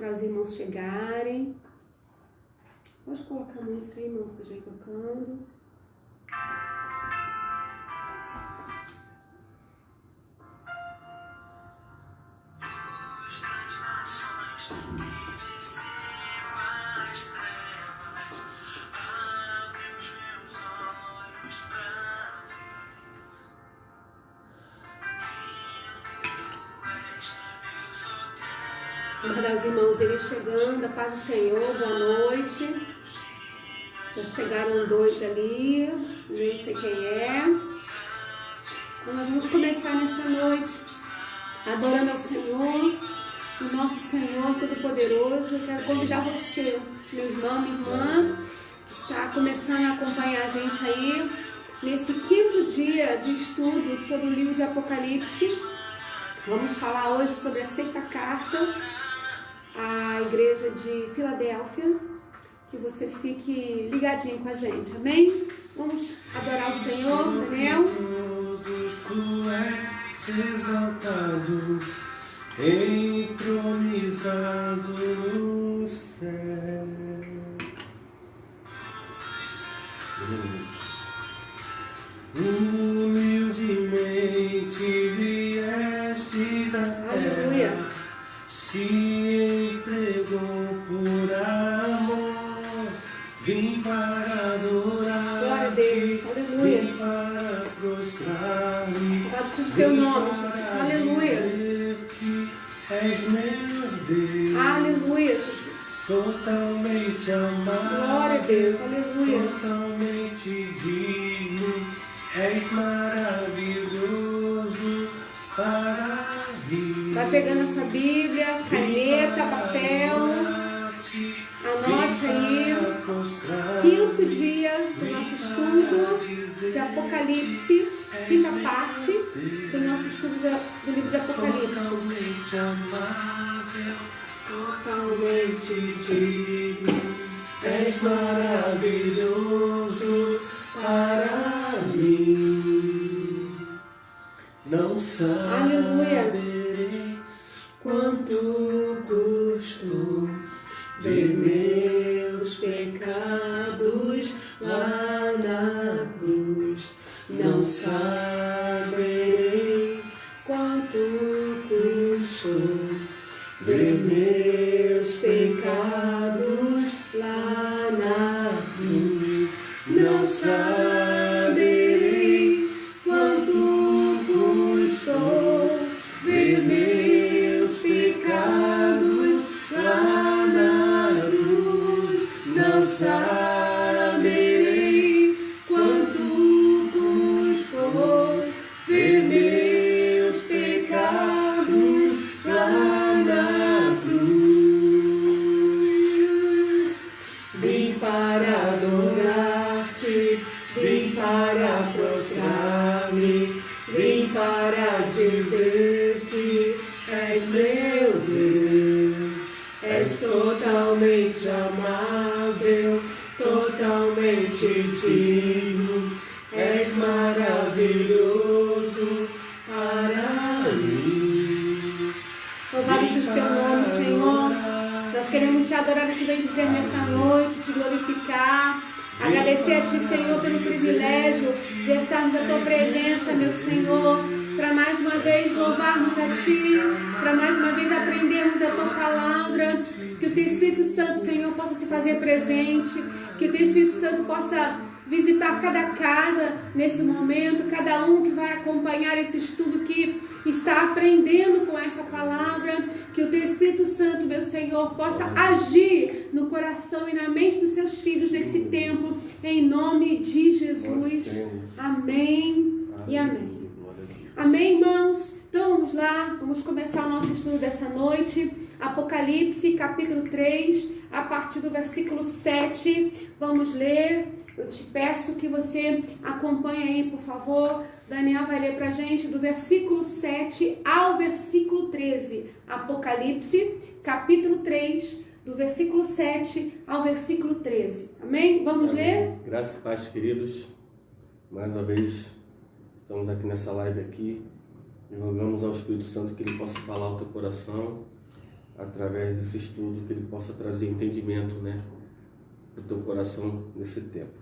esperar os irmãos chegarem. Pode colocar a música aí, irmão, que eu já ir tocando. Guardar os irmãos, eles chegando, a paz do Senhor, boa noite. Já chegaram 2 ali, nem sei quem é. Então nós vamos começar nessa noite adorando ao Senhor, o nosso Senhor Todo-Poderoso. Eu quero convidar você, meu irmão, minha irmã, está começando a acompanhar a gente aí nesse 5º dia de estudo sobre o livro de Apocalipse. Vamos falar hoje sobre a 6ª carta à igreja de Filadélfia. Que você fique ligadinho com a gente, amém? Vamos adorar o Senhor, Daniel. Todos tu és exaltado, entronizado no céu. Humildemente viestes a terra, se entregou por amor, vim para adorar. Glória a Deus, aleluia. Vim para prostrar-me. Louvado seja o teu nome, Jesus, aleluia. És meu Deus. Aleluia, Jesus. Totalmente amado. Glória a Deus, aleluia. Totalmente digno. És maravilhoso para mim. Vai pegando a sua Bíblia, caneta, papel. Anote aí. 5º dia do nosso estudo de Apocalipse, 5ª parte do nosso estudo do livro de Apocalipse. Totalmente amável, totalmente digno. És maravilhoso para mim. Não saberei quanto custou ver meus pecados lá na cruz. Não saberei quanto custou ver meus pecados lá na cruz. Não saberei quanto custou ver meus pecados lá na cruz. Não saberei quanto custou ver meus pecados lá na cruz. Vim para adorar-te, vim para prostrar-me, vim para dizer-te: és meu Deus. És totalmente amável, totalmente digno. És maravilhoso para mim. Louvado seja o teu nome, Senhor. Nós queremos te adorar e te bendizer nessa noite, te glorificar. Agradecer a ti, Senhor, pelo privilégio de estarmos na tua presença, meu Senhor, para mais uma vez louvarmos a ti, para mais uma vez aprendermos a tua palavra. Que o teu Espírito Santo, Senhor, possa se fazer presente, que o teu Espírito Santo possa visitar cada casa nesse momento, cada um que vai acompanhar esse estudo, que está aprendendo com essa palavra. Que o teu Espírito Santo, meu Senhor, possa agir no coração e na mente dos seus filhos desse tempo, em nome de Jesus. Amém e amém. Amém, irmãos? Então vamos lá, vamos começar o nosso estudo dessa noite. Apocalipse, capítulo 3, a partir do versículo 7. Vamos ler. Eu te peço que você acompanhe aí, por favor. Daniel vai ler pra gente do versículo 7 ao versículo 13. Apocalipse, capítulo 3, do versículo 7 ao versículo 13. Amém? Vamos ler? Graças e paz, queridos. Mais uma vez, estamos aqui nessa live aqui. E rogamos ao Espírito Santo que ele possa falar ao teu coração, através desse estudo, que ele possa trazer entendimento, né, para o teu coração nesse tempo.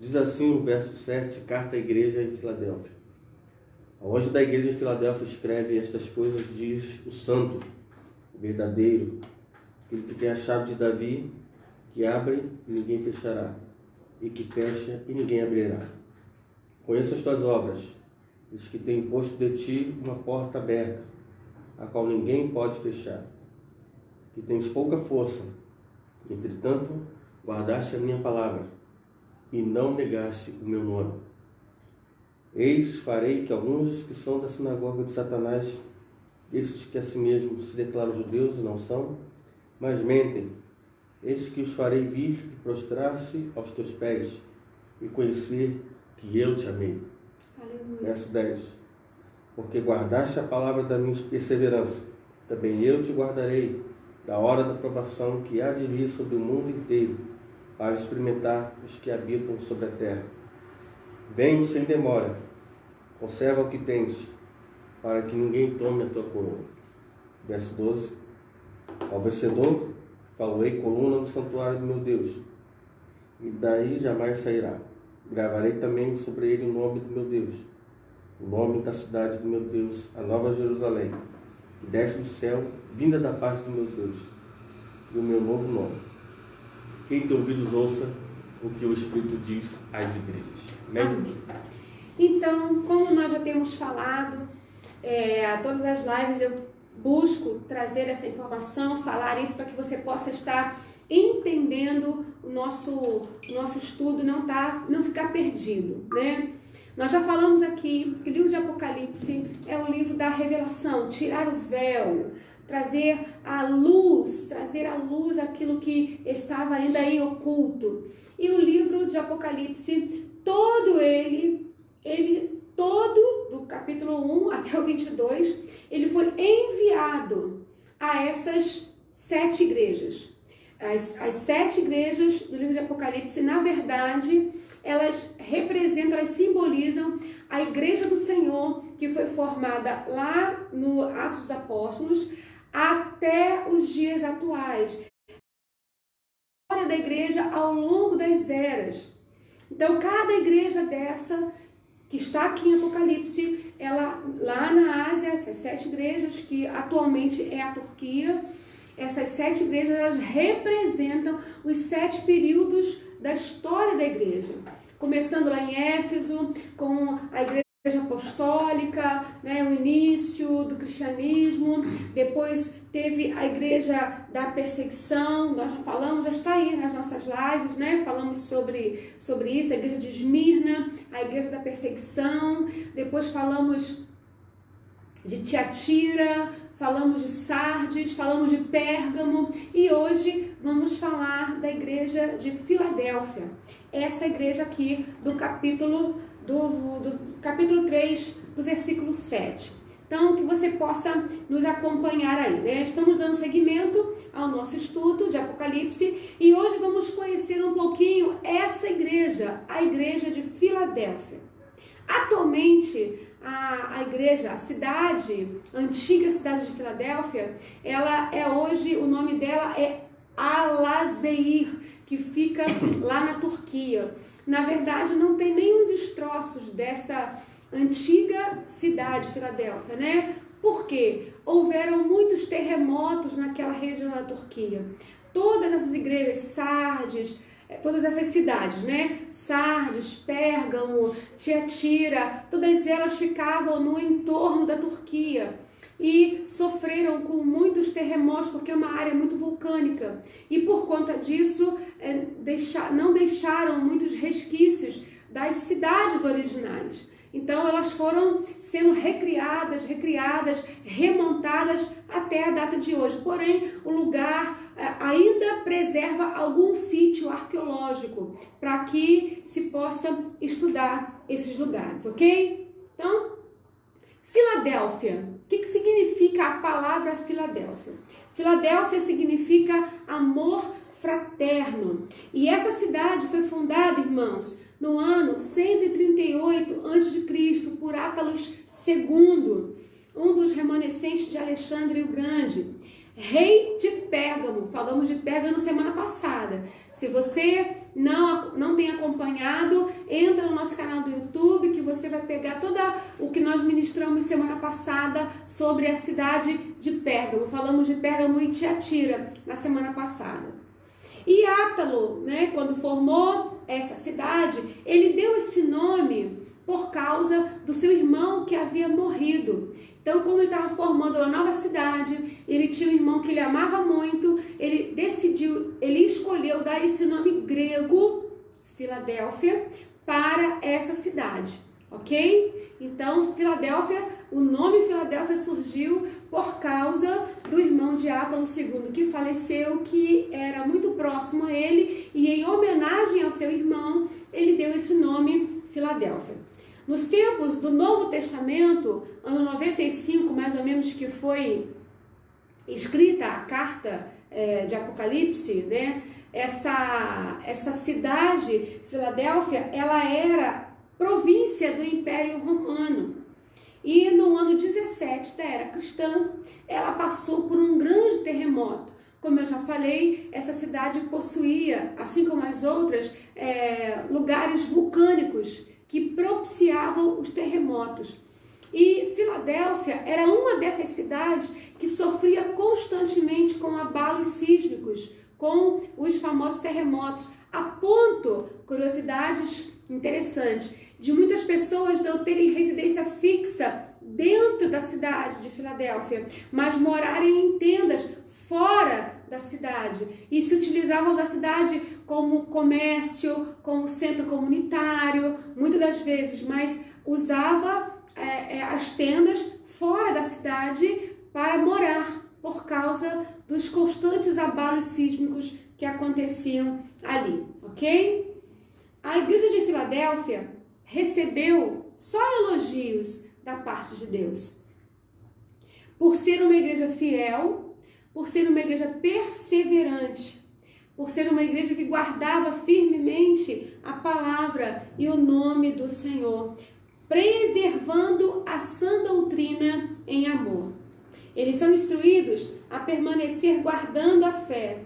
Diz assim o verso 7, carta à igreja em Filadélfia. Ao anjo da igreja em Filadélfia escreve estas coisas, diz o santo, o verdadeiro, aquele que tem a chave de Davi, que abre e ninguém fechará, e que fecha e ninguém abrirá. Conheço as tuas obras, diz que tem posto de ti uma porta aberta, a qual ninguém pode fechar, que tens pouca força, entretanto guardaste a minha palavra, e não negaste o meu nome. Eis, farei que alguns que são da sinagoga de Satanás, esses que a si mesmos se declaram judeus e não são, mas mentem, eis que os farei vir e prostrar-se aos teus pés, e conhecer que eu te amei. Aleluia. Verso 10. Porque guardaste a palavra da minha perseverança, também eu te guardarei da hora da provação que há de vir sobre o mundo inteiro, para experimentar os que habitam sobre a terra. Venho sem demora, conserva o que tens, para que ninguém tome a tua coroa. Verso 12. Ao vencedor, falei coluna no santuário do meu Deus, e daí jamais sairá. Gravarei também sobre ele o nome do meu Deus, o nome da cidade do meu Deus, a nova Jerusalém, que desce do céu, vinda da parte do meu Deus, e o meu novo nome. Quem tem ouvidos ouça o que o Espírito diz às igrejas. Amém? Amém. Então, como nós já temos falado, a todas as lives eu busco trazer essa informação, falar isso para que você possa estar entendendo o nosso estudo, não ficar perdido, né? Nós já falamos aqui que o livro de Apocalipse é o livro da revelação, tirar o véu, trazer à luz aquilo que estava ainda em oculto. E o livro de Apocalipse, todo do capítulo 1 até o 22, ele foi enviado a essas 7 igrejas. As 7 igrejas do livro de Apocalipse, na verdade, elas representam, elas simbolizam a igreja do Senhor, que foi formada lá no Atos dos Apóstolos, até os dias atuais. A história da igreja ao longo das eras. Então, cada igreja dessa, que está aqui em Apocalipse, ela lá na Ásia, essas 7 igrejas, que atualmente é a Turquia, essas 7 igrejas, elas representam os 7 períodos da história da igreja. Começando lá em Éfeso, com a igreja apostólica, né, o início do cristianismo, depois teve a igreja da perseguição, nós já falamos, já está aí nas nossas lives, né, falamos sobre isso, a igreja de Esmirna, a igreja da perseguição, depois falamos de Tiatira, falamos de Sardes, falamos de Pérgamo e hoje vamos falar da igreja de Filadélfia, essa igreja aqui do capítulo 3, do versículo 7. Então, que você possa nos acompanhar aí, né? Estamos dando seguimento ao nosso estudo de Apocalipse e hoje vamos conhecer um pouquinho essa igreja, a igreja de Filadélfia. Atualmente, a igreja, a antiga cidade de Filadélfia, ela é hoje, o nome dela é Al-Azeir, que fica lá na Turquia. Na verdade, não tem nenhum destroços dessa antiga cidade, Filadélfia, né? Por quê? Houveram muitos terremotos naquela região da Turquia. Todas essas igrejas, Sardes, todas essas cidades, né? Sardes, Pérgamo, Tiatira, todas elas ficavam no entorno da Turquia e sofreram com muitos terremotos, porque é uma área muito vulcânica. E por conta disso, não deixaram muitos resquícios das cidades originais. Então, elas foram sendo recriadas, remontadas até a data de hoje. Porém, o lugar ainda preserva algum sítio arqueológico para que se possa estudar esses lugares, ok? Então, Filadélfia. O que significa a palavra Filadélfia? Filadélfia significa amor fraterno. E essa cidade foi fundada, irmãos, no ano 138 a.C., por Átalos II, um dos remanescentes de Alexandre o Grande. rei de Pérgamo. Falamos de Pérgamo semana passada. Se você não tem acompanhado, entra no nosso canal do YouTube que você vai pegar todo o que nós ministramos semana passada sobre a cidade de Pérgamo. Falamos de Pérgamo e Tiatira na semana passada. E Átalo, né, quando formou essa cidade, ele deu esse nome por causa do seu irmão que havia morrido. Então, como ele estava formando uma nova cidade, ele tinha um irmão que ele amava muito, ele escolheu dar esse nome grego, Filadélfia, para essa cidade, ok? Então, Filadélfia, o nome Filadélfia surgiu por causa do irmão de Átalo II, que faleceu, que era muito próximo a ele, e em homenagem ao seu irmão, ele deu esse nome Filadélfia. Nos tempos do Novo Testamento, ano 95, mais ou menos, que foi escrita a carta de Apocalipse, né? Essa cidade, Filadélfia, ela era província do Império Romano. E no ano 17 da era cristã, ela passou por um grande terremoto. Como eu já falei, essa cidade possuía, assim como as outras, lugares vulcânicos que propiciavam os terremotos. E Filadélfia era uma dessas cidades que sofria constantemente com abalos sísmicos, com os famosos terremotos, a ponto, curiosidades interessantes, de muitas pessoas não terem residência fixa dentro da cidade de Filadélfia, mas morarem em tendas fora da cidade e se utilizavam da cidade como comércio, como centro comunitário, muitas das vezes, mas usava as tendas fora da cidade para morar por causa dos constantes abalos sísmicos que aconteciam ali, ok? A igreja de Filadélfia recebeu só elogios da parte de Deus, por ser uma igreja fiel, por ser uma igreja perseverante, por ser uma igreja que guardava firmemente a palavra e o nome do Senhor, preservando a sã doutrina em amor. Eles são instruídos a permanecer guardando a fé.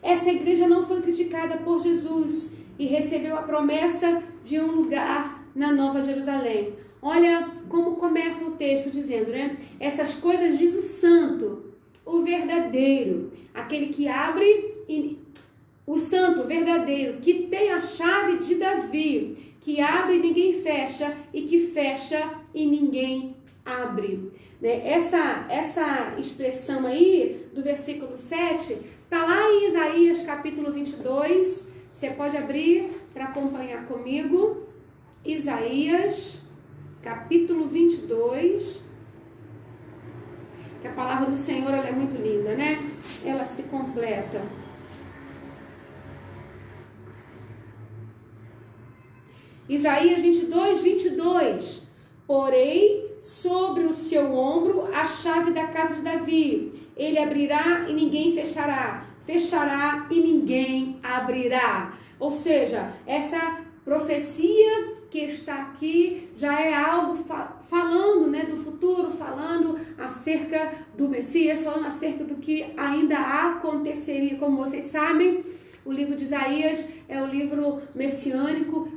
Essa igreja não foi criticada por Jesus e recebeu a promessa de um lugar na Nova Jerusalém. Olha como começa o texto dizendo, né? Essas coisas diz o santo, o verdadeiro, aquele que abre, o santo, o verdadeiro, que tem a chave de Davi, que abre e ninguém fecha, e que fecha e ninguém abre. Né? Essa expressão aí, do versículo 7, está lá em Isaías capítulo 22, você pode abrir para acompanhar comigo, Isaías capítulo 22, que a palavra do Senhor ela é muito linda, né? Ela se completa. Isaías 22, 22. Porei sobre o seu ombro a chave da casa de Davi. Ele abrirá e ninguém fechará. Fechará e ninguém abrirá. Ou seja, essa profecia que está aqui já é algo falando, né, do futuro, falando acerca do Messias, falando acerca do que ainda aconteceria. Como vocês sabem, o livro de Isaías é o livro messiânico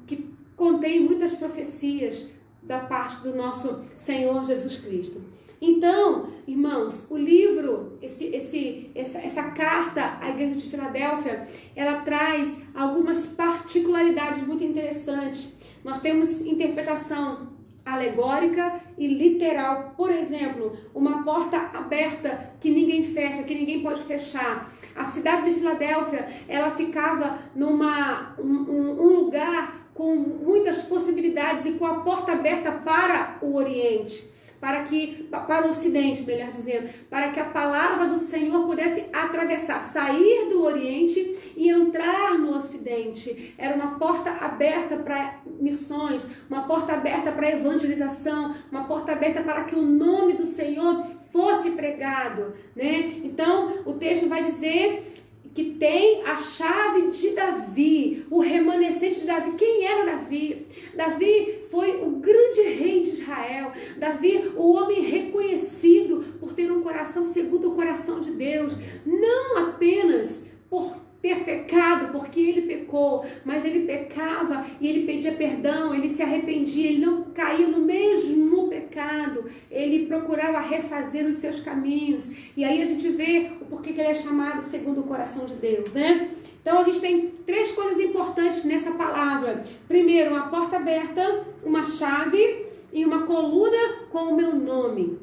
que contém muitas profecias da parte do nosso Senhor Jesus Cristo. Então, irmãos, o livro, essa carta à igreja de Filadélfia, ela traz algumas particularidades muito interessantes. Nós temos interpretação alegórica e literal. Por exemplo, uma porta aberta que ninguém fecha, que ninguém pode fechar. A cidade de Filadélfia, ela ficava um lugar com muitas possibilidades e com a porta aberta para o Oriente, para o Ocidente, melhor dizendo, para que a palavra do Senhor pudesse atravessar, sair do Oriente e entrar no Ocidente. Era uma porta aberta para missões, uma porta aberta para evangelização, uma porta aberta para que o nome do Senhor fosse pregado, né? Então, o texto vai dizer que tem a chave de Davi, o remanescente de Davi. Quem era Davi? Davi foi o grande rei de Israel. Davi, o homem reconhecido por ter um coração segundo o coração de Deus. Não apenas por ter pecado, porque ele pecou, mas ele pecava e ele pedia perdão, ele se arrependia, ele não caía no mesmo pecado, ele procurava refazer os seus caminhos. E aí a gente vê o porquê que ele é chamado segundo o coração de Deus, né? Então a gente tem 3 coisas importantes nessa palavra. Primeiro, uma porta aberta, uma chave e uma coluna com o meu nome.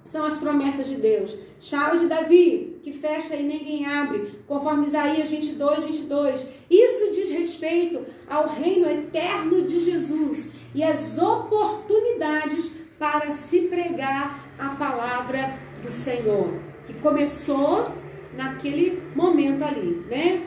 São as promessas de Deus. Chave de Davi, que fecha e ninguém abre, conforme Isaías 22, 22. Isso diz respeito ao reino eterno de Jesus e as oportunidades para se pregar a palavra do Senhor, que começou naquele momento ali, né?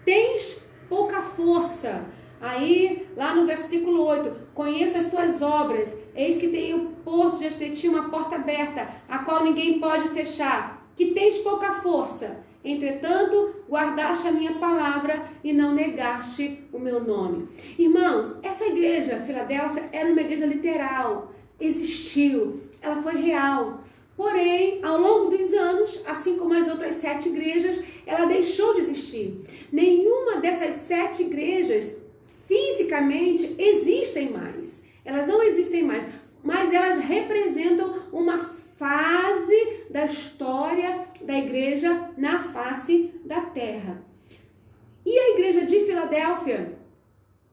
Tens pouca força. Aí, lá no versículo 8, conheço as tuas obras, eis que tenho posto diante de ti uma porta aberta, a qual ninguém pode fechar, que tens pouca força, entretanto, guardaste a minha palavra e não negaste o meu nome. Irmãos, essa igreja, Filadélfia, era uma igreja literal, existiu, ela foi real. Porém, ao longo dos anos, assim como as outras 7 igrejas, ela deixou de existir. Nenhuma dessas 7 igrejas fisicamente existem mais. Elas não existem mais, mas elas representam uma fase da história da igreja na face da terra. E a igreja de Filadélfia,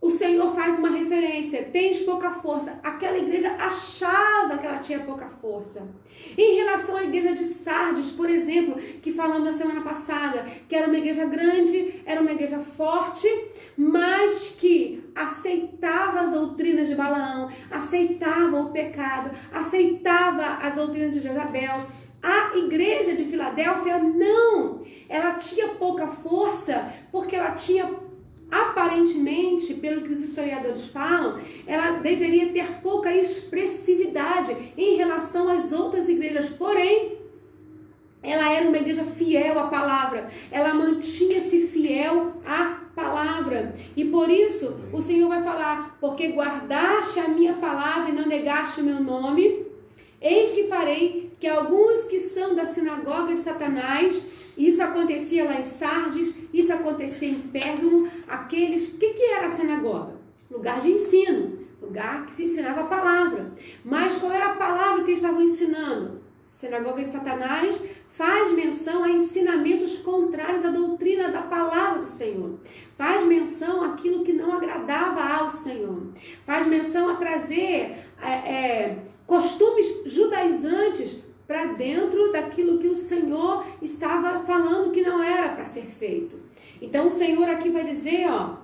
o Senhor faz uma referência, tens pouca força. Aquela igreja achava que ela tinha pouca força. Em relação à igreja de Sardes, por exemplo, que falamos na semana passada, que era uma igreja grande, era uma igreja forte, mas que aceitava as doutrinas de Balaão, aceitava o pecado, aceitava as doutrinas de Jezabel. A igreja de Filadélfia não, ela tinha pouca força porque ela tinha, aparentemente, pelo que os historiadores falam, ela deveria ter pouca expressividade em relação às outras igrejas. Porém, ela era uma igreja fiel à palavra. Ela mantinha-se fiel à palavra. E por isso, o Senhor vai falar, porque guardaste a minha palavra e não negaste o meu nome, eis que farei que alguns que são da sinagoga de Satanás, isso acontecia lá em Sardes, isso acontecia em Pérgamo, aqueles... O que era a sinagoga? Lugar de ensino, lugar que se ensinava a palavra. Mas qual era a palavra que eles estavam ensinando? Sinagoga de Satanás faz menção a ensinamentos contrários à doutrina da palavra do Senhor. Faz menção àquilo que não agradava ao Senhor. Faz menção a trazer costumes judaizantes para dentro daquilo que o Senhor estava falando que não era para ser feito. Então o Senhor aqui vai dizer, ó,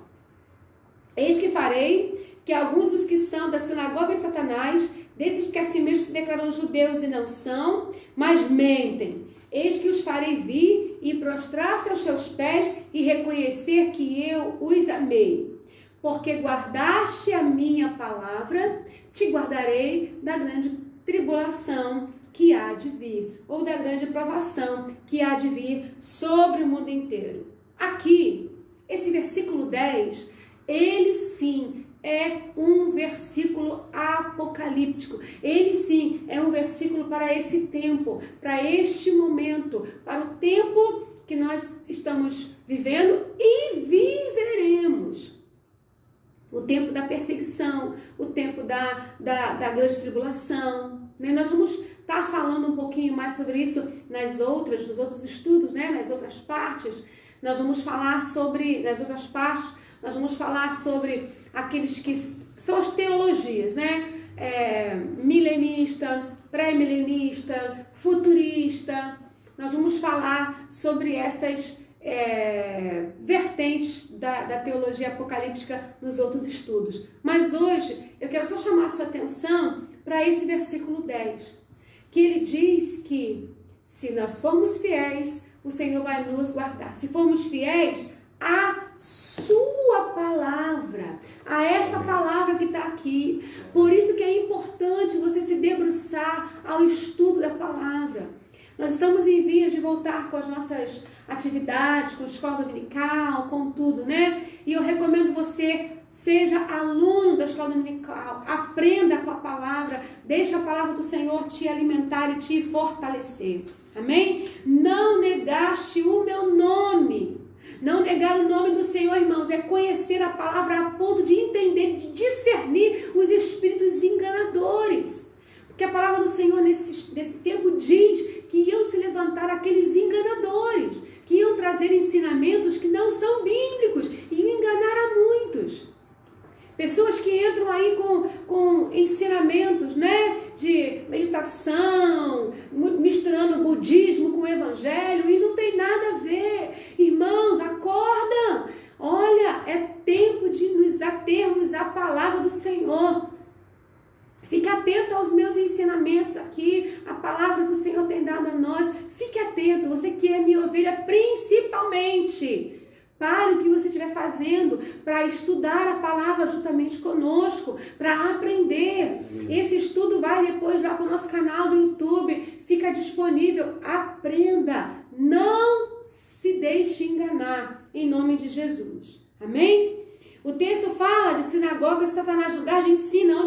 eis que farei que alguns dos que são da sinagoga de Satanás, desses que a si mesmos se declaram judeus e não são, mas mentem, eis que os farei vir e prostrar-se aos seus pés e reconhecer que eu os amei. Porque guardaste a minha palavra, te guardarei da grande tribulação que há de vir, ou da grande provação que há de vir sobre o mundo inteiro. Aqui, esse versículo 10, ele sim é um versículo apocalíptico. Ele sim é um versículo para esse tempo, para este momento, para o tempo que nós estamos vivendo e viveremos. O tempo da perseguição, o tempo da grande tribulação, né? Nós vamos estar falando um pouquinho mais sobre isso nos outros estudos, né? Nas outras partes. Nós vamos falar sobre, nas outras partes, nós vamos falar sobre aqueles que são as teologias, né? Milenista, pré-milenista, futurista. Nós vamos falar sobre essas vertentes da teologia apocalíptica nos outros estudos. Mas hoje eu quero só chamar a sua atenção para esse versículo 10, que ele diz que se nós formos fiéis, o Senhor vai nos guardar. Se formos fiéis à sua palavra, a esta palavra que está aqui. Por isso que é importante você se debruçar ao estudo da palavra. Nós estamos em vias de voltar com as nossas atividades, com a escola dominical, com tudo, né? E eu recomendo você seja aluno da escola dominical, aprenda com a palavra, deixa a palavra do Senhor te alimentar e te fortalecer. Amém? Não negaste o meu nome. Não negar o nome do Senhor, irmãos, é conhecer a palavra a ponto de entender, de discernir os espíritos enganadores. Porque a palavra do Senhor nesse tempo diz que iam se levantar aqueles enganadores, que iam trazer ensinamentos que não são bíblicos e iam enganar a muitos. Pessoas que entram aí com ensinamentos, né, de meditação, misturando budismo com o evangelho, e não tem nada a ver. Irmãos, acorda! Olha, é tempo de nos atermos à palavra do Senhor. Fique atento aos meus ensinamentos aqui, a palavra que o Senhor tem dado a nós. Fique atento, você que é minha ovelha, principalmente. Pare o que você estiver fazendo para estudar a palavra juntamente conosco, para aprender. Esse estudo vai depois lá para o nosso canal do YouTube, fica disponível. Aprenda, não se deixe enganar, em nome de Jesus. Amém? O texto fala de sinagogas, Satanás, lugar de ensino,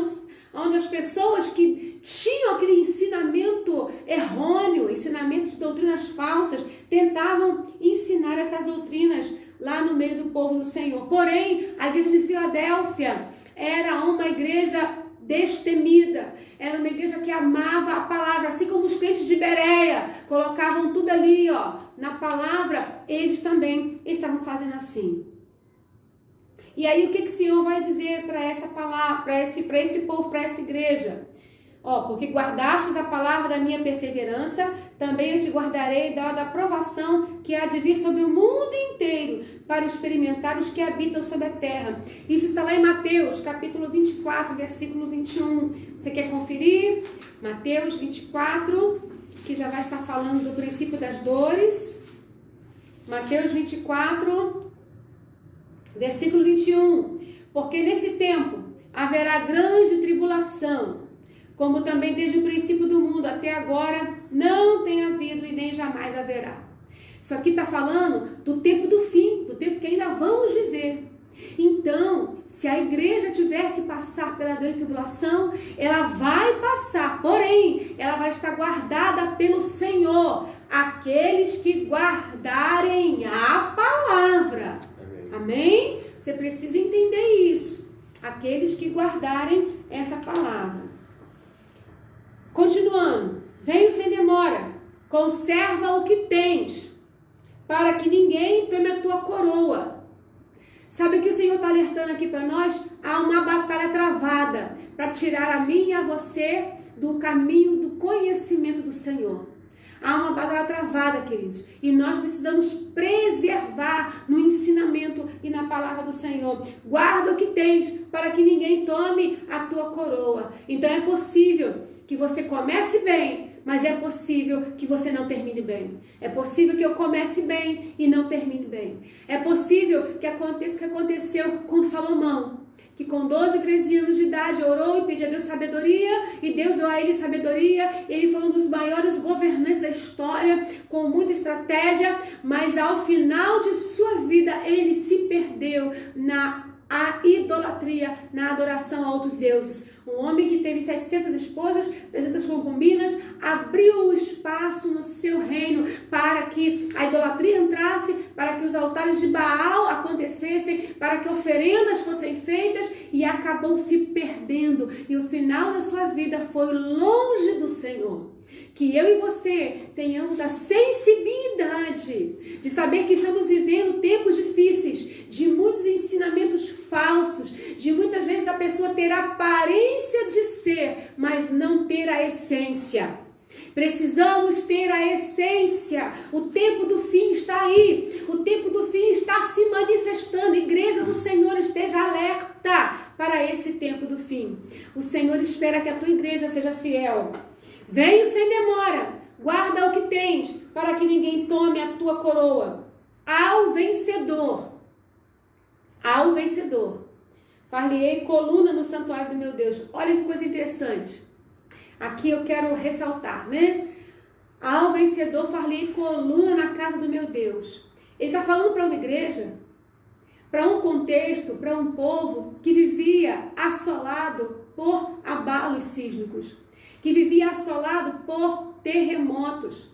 onde as pessoas que tinham aquele ensinamento errôneo, ensinamento de doutrinas falsas, tentavam ensinar essas doutrinas lá no meio do povo do Senhor. Porém, a igreja de Filadélfia era uma igreja destemida, era uma igreja que amava a palavra, assim como os crentes de Bereia colocavam tudo ali, ó, na palavra, eles também estavam fazendo assim. E aí o que o Senhor vai dizer para essa palavra, para esse povo, para essa igreja? Ó, porque guardastes a palavra da minha perseverança, também eu te guardarei da hora da provação que há de vir sobre o mundo inteiro, para experimentar os que habitam sobre a terra. Isso está lá em Mateus, capítulo 24, versículo 21. Você quer conferir? Mateus 24, que já vai estar falando do princípio das dores. Mateus 24, versículo 21. Porque nesse tempo haverá grande tribulação, como também desde o princípio do mundo até agora não tem havido e nem jamais haverá. Isso aqui está falando do tempo do fim, do tempo que ainda vamos viver. Então, se a igreja tiver que passar pela grande tribulação, ela vai passar, porém, ela vai estar guardada pelo Senhor, aqueles que guardarem a palavra. Amém? Você precisa entender isso. Aqueles que guardarem essa palavra. Continuando, venho sem demora, conserva o que tens, para que ninguém tome a tua coroa. Sabe o que o Senhor está alertando aqui para nós? Há uma batalha travada para tirar a mim e a você do caminho do conhecimento do Senhor. Há uma batalha travada, queridos, e nós precisamos preservar no ensinamento e na palavra do Senhor. Guarda o que tens, para que ninguém tome a tua coroa. Então é possível que você comece bem, mas é possível que você não termine bem. É possível que eu comece bem e não termine bem. É possível que aconteça o que aconteceu com Salomão, que com 12, 13 anos de idade orou e pediu a Deus sabedoria, e Deus deu a ele sabedoria. Ele foi um dos maiores governantes da história, com muita estratégia, mas ao final de sua vida ele se perdeu na idolatria, na adoração a outros deuses. Um homem que teve 700 esposas, 300 concubinas, abriu o espaço no seu reino para que a idolatria entrasse, para que os altares de Baal acontecessem, para que oferendas fossem feitas, e acabou se perdendo. E o final da sua vida foi longe do Senhor. Que eu e você tenhamos a sensibilidade de saber que estamos vivendo tempos difíceis, de muitos ensinamentos falsos, de muitas vezes a pessoa ter a aparência de ser, mas não ter a essência. Precisamos ter a essência. O tempo do fim está aí. O tempo do fim está se manifestando. Igreja do Senhor, esteja alerta para esse tempo do fim. O Senhor espera que a tua igreja seja fiel. Venho sem demora, guarda o que tens, para que ninguém tome a tua coroa. Ao vencedor, far-lhe-ei coluna no santuário do meu Deus. Olha que coisa interessante. Aqui eu quero ressaltar, né? Ao vencedor, far-lhe-ei coluna na casa do meu Deus. Ele está falando para uma igreja para um contexto, para um povo que vivia assolado por abalos sísmicos, que vivia assolado por terremotos.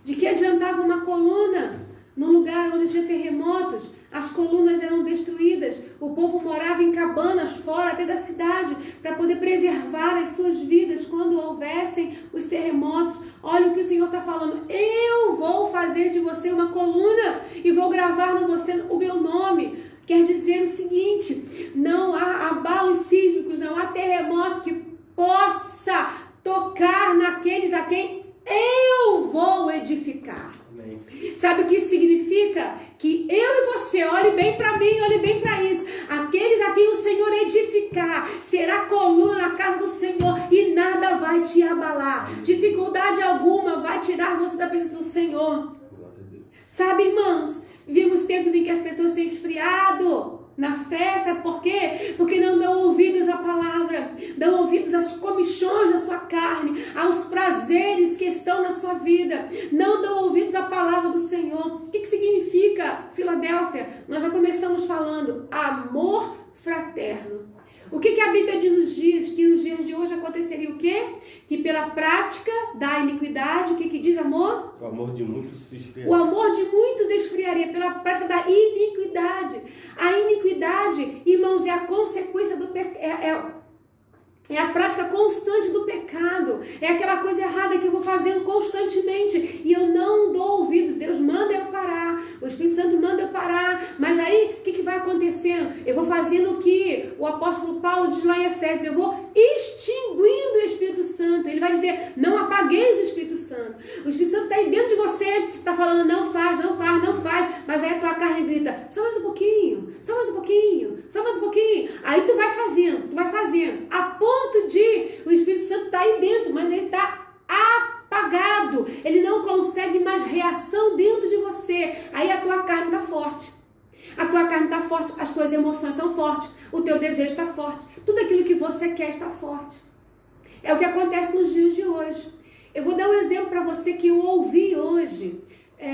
De que adiantava uma coluna num lugar onde tinha terremotos? As colunas eram destruídas, o povo morava em cabanas fora até da cidade para poder preservar as suas vidas quando houvessem os terremotos. Olha o que o Senhor está falando: eu vou fazer de você uma coluna e vou gravar no você o meu nome. Quer dizer o seguinte: não há abalos sísmicos, não há terremoto que possa tocar naqueles a quem eu vou edificar. Amém. Sabe o que isso significa? Que eu e você, olhe bem para mim, olhe bem para isso. Aqueles a quem o Senhor edificar, será coluna na casa do Senhor e nada vai te abalar. Dificuldade alguma vai tirar você da presença do Senhor. Sabe, irmãos, vivemos tempos em que as pessoas têm esfriado na fé, sabe por quê? Porque não dão ouvidos à palavra, dão ouvidos às comichões da sua carne, aos prazeres que estão na sua vida, não dão ouvidos à palavra do Senhor. O que significa, Filadélfia? Nós já começamos falando, amor fraterno. O que a Bíblia diz nos dias? Que nos dias de hoje aconteceria o quê? Que pela prática da iniquidade, o que diz amor? O amor de muitos se esfriaria. O amor de muitos esfriaria pela prática da iniquidade. A iniquidade, irmãos, é a consequência do pecado. É a prática constante do pecado. É aquela coisa errada que eu vou fazendo constantemente e eu não dou ouvidos. Deus manda eu parar. O Espírito Santo manda eu parar. Mas aí, o que vai acontecendo? Eu vou fazendo o que o apóstolo Paulo diz lá em Efésios. Eu vou extinguindo o Espírito Santo. Ele vai dizer, não apagueis o Espírito Santo. O Espírito Santo está aí dentro de você. Está falando, não faz, não faz, não faz. Mas aí a tua carne grita, só mais um pouquinho, só mais um pouquinho, só mais um pouquinho. Aí tu vai fazendo. A ponto de o Espírito Santo está aí dentro, mas ele está apagado. Ele não consegue mais reação dentro de você. Aí a tua carne está forte. A tua carne está forte, as tuas emoções estão fortes, o teu desejo está forte, tudo aquilo que você quer está forte. É o que acontece nos dias de hoje. Eu vou dar um exemplo para você que eu ouvi hoje,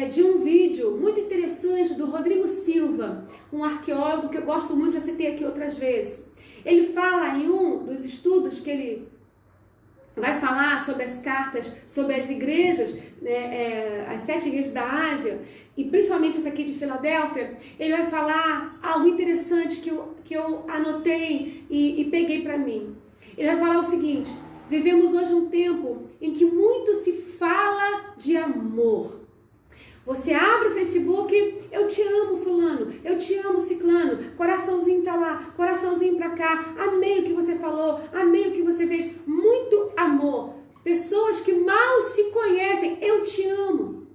de um vídeo muito interessante do Rodrigo Silva, um arqueólogo que eu gosto muito, já citei aqui outras vezes. Ele fala em um dos estudos que ele vai falar sobre as cartas, sobre as igrejas, as 7 igrejas da Ásia, e principalmente essa aqui de Filadélfia. Ele vai falar algo interessante que eu anotei e peguei para mim. Ele vai falar o seguinte: vivemos hoje um tempo em que muito se fala de amor. Você abre o Facebook, eu te amo fulano, eu te amo ciclano, coraçãozinho pra lá, coraçãozinho pra cá, amei o que você falou, amei o que você fez, muito amor. Pessoas que mal se conhecem, eu te amo.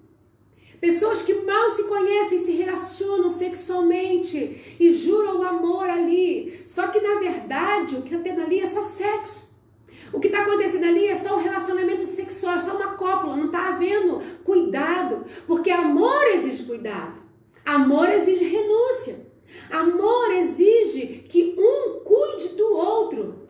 Pessoas que mal se conhecem, se relacionam sexualmente e juram o amor ali. Só que na verdade o que está tendo ali é só sexo. O que está acontecendo ali é só um relacionamento sexual, é só uma cópula, não está havendo cuidado, porque amor exige cuidado, amor exige renúncia, amor exige que um cuide do outro.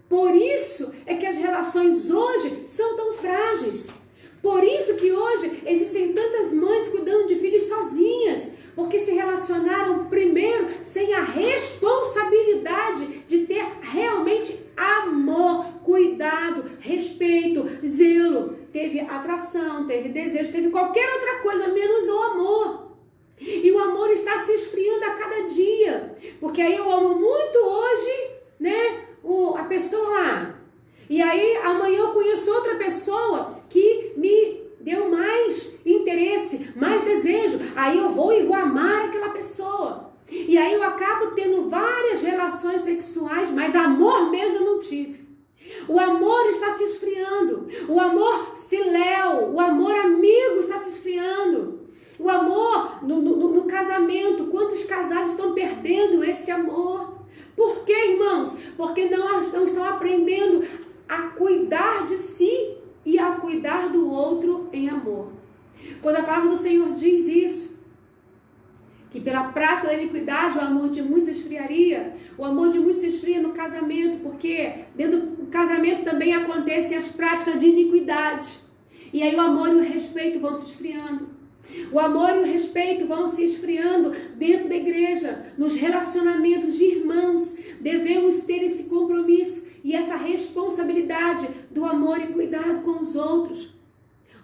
Por isso é que as relações hoje são tão frágeis, por isso que hoje existem tantas mães cuidando de filhos sozinhas, porque se relacionaram primeiro sem a responsabilidade de ter realmente amor, cuidado, respeito, zelo. Teve atração, teve desejo, teve qualquer outra coisa menos o amor. E o amor está se esfriando a cada dia. Porque aí eu amo muito hoje, a pessoa lá. E aí amanhã eu conheço outra pessoa que me deu mais interesse, mais desejo. Aí eu vou e vou amar aquela pessoa. E aí eu acabo tendo várias relações sexuais, mas amor mesmo eu não tive. O amor está se esfriando. O amor filéu, o amor amigo está se esfriando. O amor no casamento, quantos casais estão perdendo esse amor? Por quê, irmãos? Porque não estão aprendendo a cuidar de si e a cuidar do outro em amor. Quando a palavra do Senhor diz isso, que pela prática da iniquidade o amor de muitos esfriaria, o amor de muitos se esfria no casamento, porque dentro do casamento também acontecem as práticas de iniquidade. E aí o amor e o respeito vão se esfriando. O amor e o respeito vão se esfriando dentro da igreja, nos relacionamentos de irmãos. Devemos ter esse compromisso e essa responsabilidade do amor e cuidado com os outros.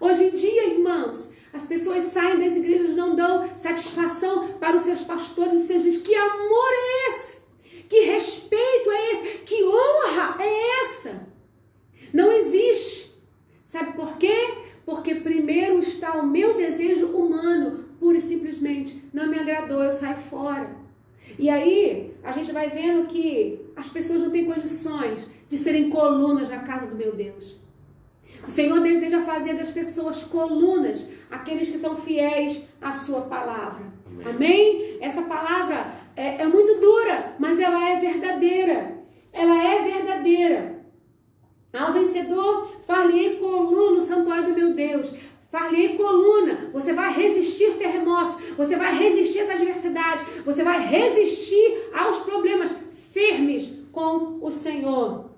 Hoje em dia, irmãos, as pessoas saem das igrejas, não dão satisfação para os seus pastores e seus líderes. Que amor é esse? Que respeito é esse? Que honra é essa? Não existe. Sabe por quê? Porque primeiro está o meu desejo humano, pura e simplesmente. Não me agradou, eu saio fora. E aí, a gente vai vendo que as pessoas não têm condições de serem colunas na casa do meu Deus. O Senhor deseja fazer das pessoas colunas, aqueles que são fiéis à sua palavra. Amém? Essa palavra é muito dura, mas ela é verdadeira. Ela é verdadeira. Ao vencedor, far-lhe-ei coluna no santuário do meu Deus. Far-lhe-ei coluna. Você vai resistir aos terremotos. Você vai resistir às adversidades. Você vai resistir aos problemas firmes com o Senhor.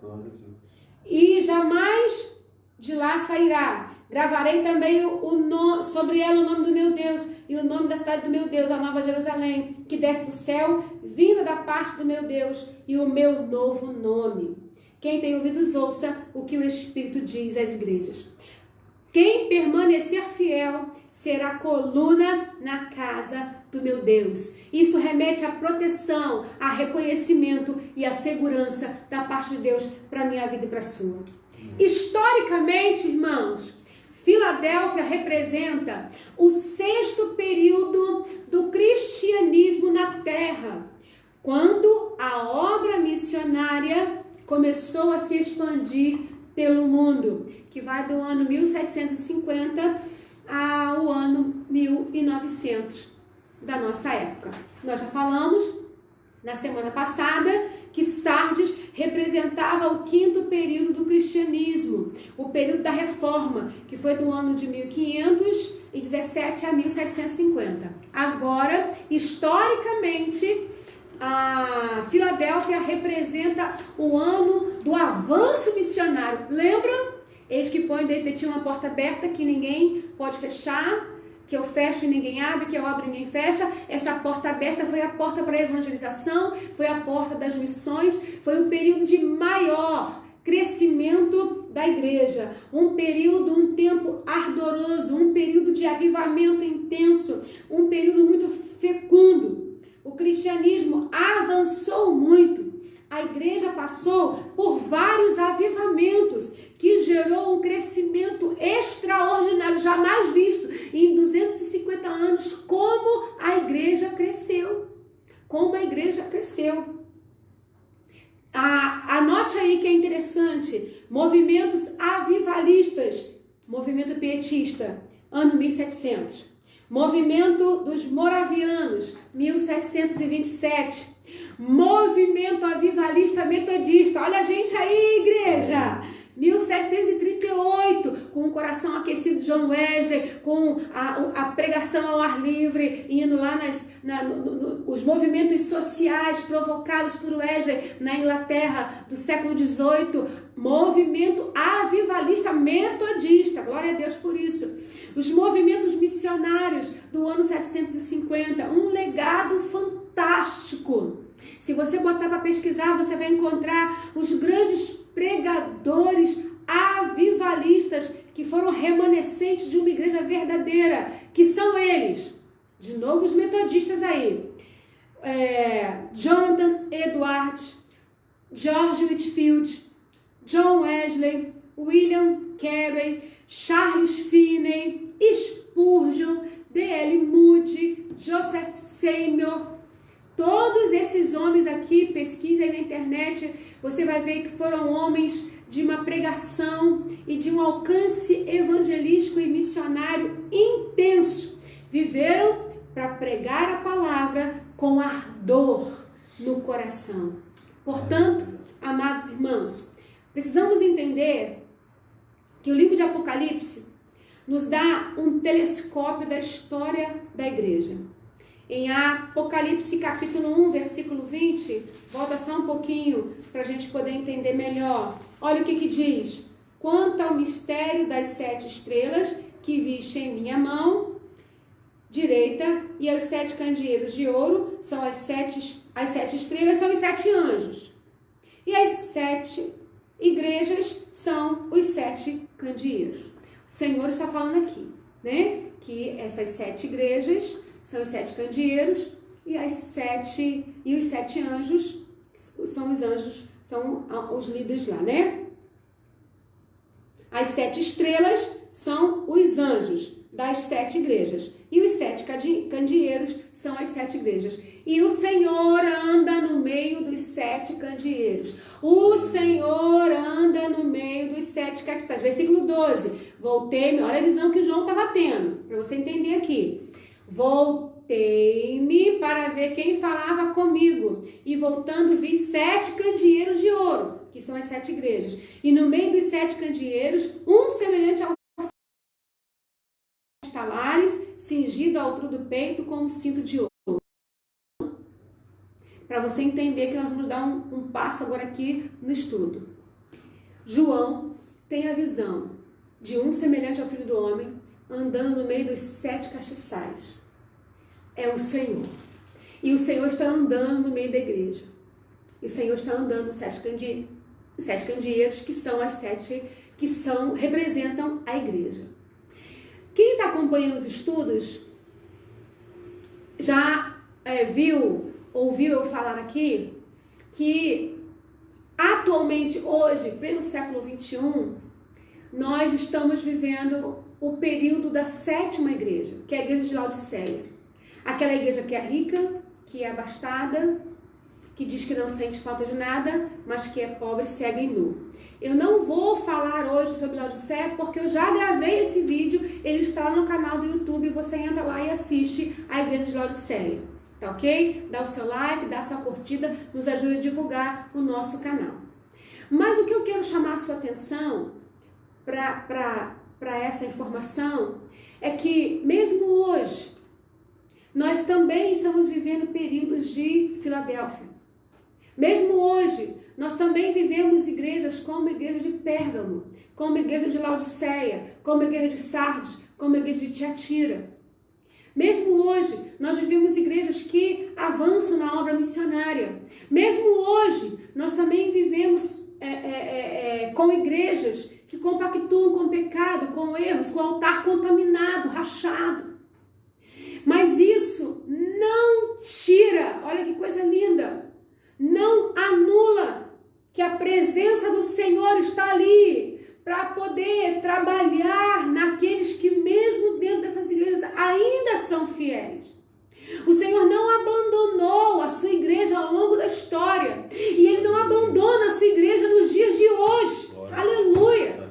E jamais de lá sairá. Gravarei também sobre ela o nome do meu Deus e o nome da cidade do meu Deus, a Nova Jerusalém, que desce do céu, vinda da parte do meu Deus, e o meu novo nome. Quem tem ouvidos, ouça o que o Espírito diz às igrejas. Quem permanecer fiel será coluna na casa do meu Deus. Isso remete à proteção, a reconhecimento e à segurança da parte de Deus para a minha vida e para a sua. Historicamente, irmãos, Filadélfia representa o 6º período do cristianismo na terra, quando a obra missionária começou a se expandir pelo mundo, que vai do ano 1750 ao ano 1900 da nossa época. Nós já falamos na semana passada que Sardes representava o 5º período do cristianismo, o período da Reforma, que foi do ano de 1517 a 1750. Agora, historicamente, a Filadélfia representa o ano do avanço missionário. Lembram? Eis que põe dentro de ti uma porta aberta que ninguém pode fechar, que eu fecho e ninguém abre, que eu abro e ninguém fecha. Essa porta aberta foi a porta para a evangelização, foi a porta das missões, foi o período de maior crescimento da igreja, um período, um tempo ardoroso, um período de avivamento intenso, um período muito fecundo. O cristianismo avançou muito. A igreja passou por vários avivamentos que gerou um crescimento extraordinário, jamais visto em 250 anos, como a igreja cresceu. Como a igreja cresceu. Anote aí que é interessante, movimentos avivalistas, movimento pietista, ano 1700. Movimento dos moravianos, 1727. Movimento avivalista metodista. Olha a gente aí, igreja. 1738, com o coração aquecido de John Wesley, com a pregação ao ar livre, indo lá os movimentos sociais provocados por Wesley na Inglaterra do século XVIII. Movimento avivalista metodista. Glória a Deus por isso. Os movimentos missionários do ano 750, um legado fantástico. Se você botar para pesquisar, você vai encontrar os grandes pregadores avivalistas que foram remanescentes de uma igreja verdadeira, que são eles, de novo os metodistas aí, Jonathan Edwards, George Whitefield, John Wesley, William Carey, Charles Finney, Spurgeon, D.L. Moody, Joseph Seymour. Todos esses homens aqui, pesquisa aí na internet, você vai ver que foram homens de uma pregação e de um alcance evangelístico e missionário intenso. Viveram para pregar a palavra com ardor no coração. Portanto, amados irmãos, precisamos entender que o livro de Apocalipse nos dá um telescópio da história da igreja. Em Apocalipse capítulo 1, versículo 20, volta só um pouquinho para a gente poder entender melhor. Olha o que diz. Quanto ao mistério das 7 estrelas que viste em minha mão, direita, e os 7 candeeiros de ouro são as sete estrelas, são os 7 anjos. E as 7 igrejas são os 7 candeeiros. O Senhor está falando aqui, né? Que essas 7 igrejas são os 7 candeeiros e os 7 anjos são os anjos, são os líderes lá, né? As 7 estrelas são os anjos das 7 igrejas. E os 7 candeeiros são as 7 igrejas. E o Senhor anda no meio dos 7 candeeiros. O Senhor anda no meio dos 7 castiçais. Versículo 12. Voltei-me, olha a visão que João estava tendo, para você entender aqui. Voltei-me para ver quem falava comigo. E voltando vi 7 candeeiros de ouro, que são as 7 igrejas. E no meio dos 7 candeeiros, um semelhante ao talares, cingido à altura do peito com um cinto de ouro. Para você entender que nós vamos dar um passo agora aqui no estudo. João tem a visão de um semelhante ao Filho do Homem, andando no meio dos 7 castiçais. É o Senhor. E o Senhor está andando no meio da igreja. E o Senhor está andando nos 7 candeeiros, que são as 7 que representam a igreja. Quem está acompanhando os estudos já ouviu eu falar aqui que atualmente, hoje, pleno século XXI, nós estamos vivendo o período da 7ª igreja, que é a igreja de Laodiceia. Aquela igreja que é rica, que é abastada, que diz que não sente falta de nada, mas que é pobre, cega e nu. Eu não vou falar hoje sobre Laodiceia porque eu já gravei esse vídeo, ele está lá no canal do YouTube, você entra lá e assiste a igreja de Laodiceia, tá ok? Dá o seu like, dá a sua curtida, nos ajuda a divulgar o nosso canal. Mas o que eu quero chamar a sua atenção para essa informação é que mesmo hoje, nós também estamos vivendo períodos de Filadélfia. Mesmo hoje, nós também vivemos igrejas como a igreja de Pérgamo, como a igreja de Laodiceia, como a igreja de Sardes, como a igreja de Tiatira. Mesmo hoje, nós vivemos igrejas que avançam na obra missionária. Mesmo hoje, nós também vivemos com igrejas que compactuam com o pecado, com erros, com o altar contaminado, rachado. Mas isso não tira, olha que coisa linda, não anula que a presença do Senhor está ali para poder trabalhar naqueles que mesmo dentro dessas igrejas ainda são fiéis. O Senhor não abandonou a sua igreja ao longo da história e Ele não abandona a sua igreja nos dias de hoje. Aleluia!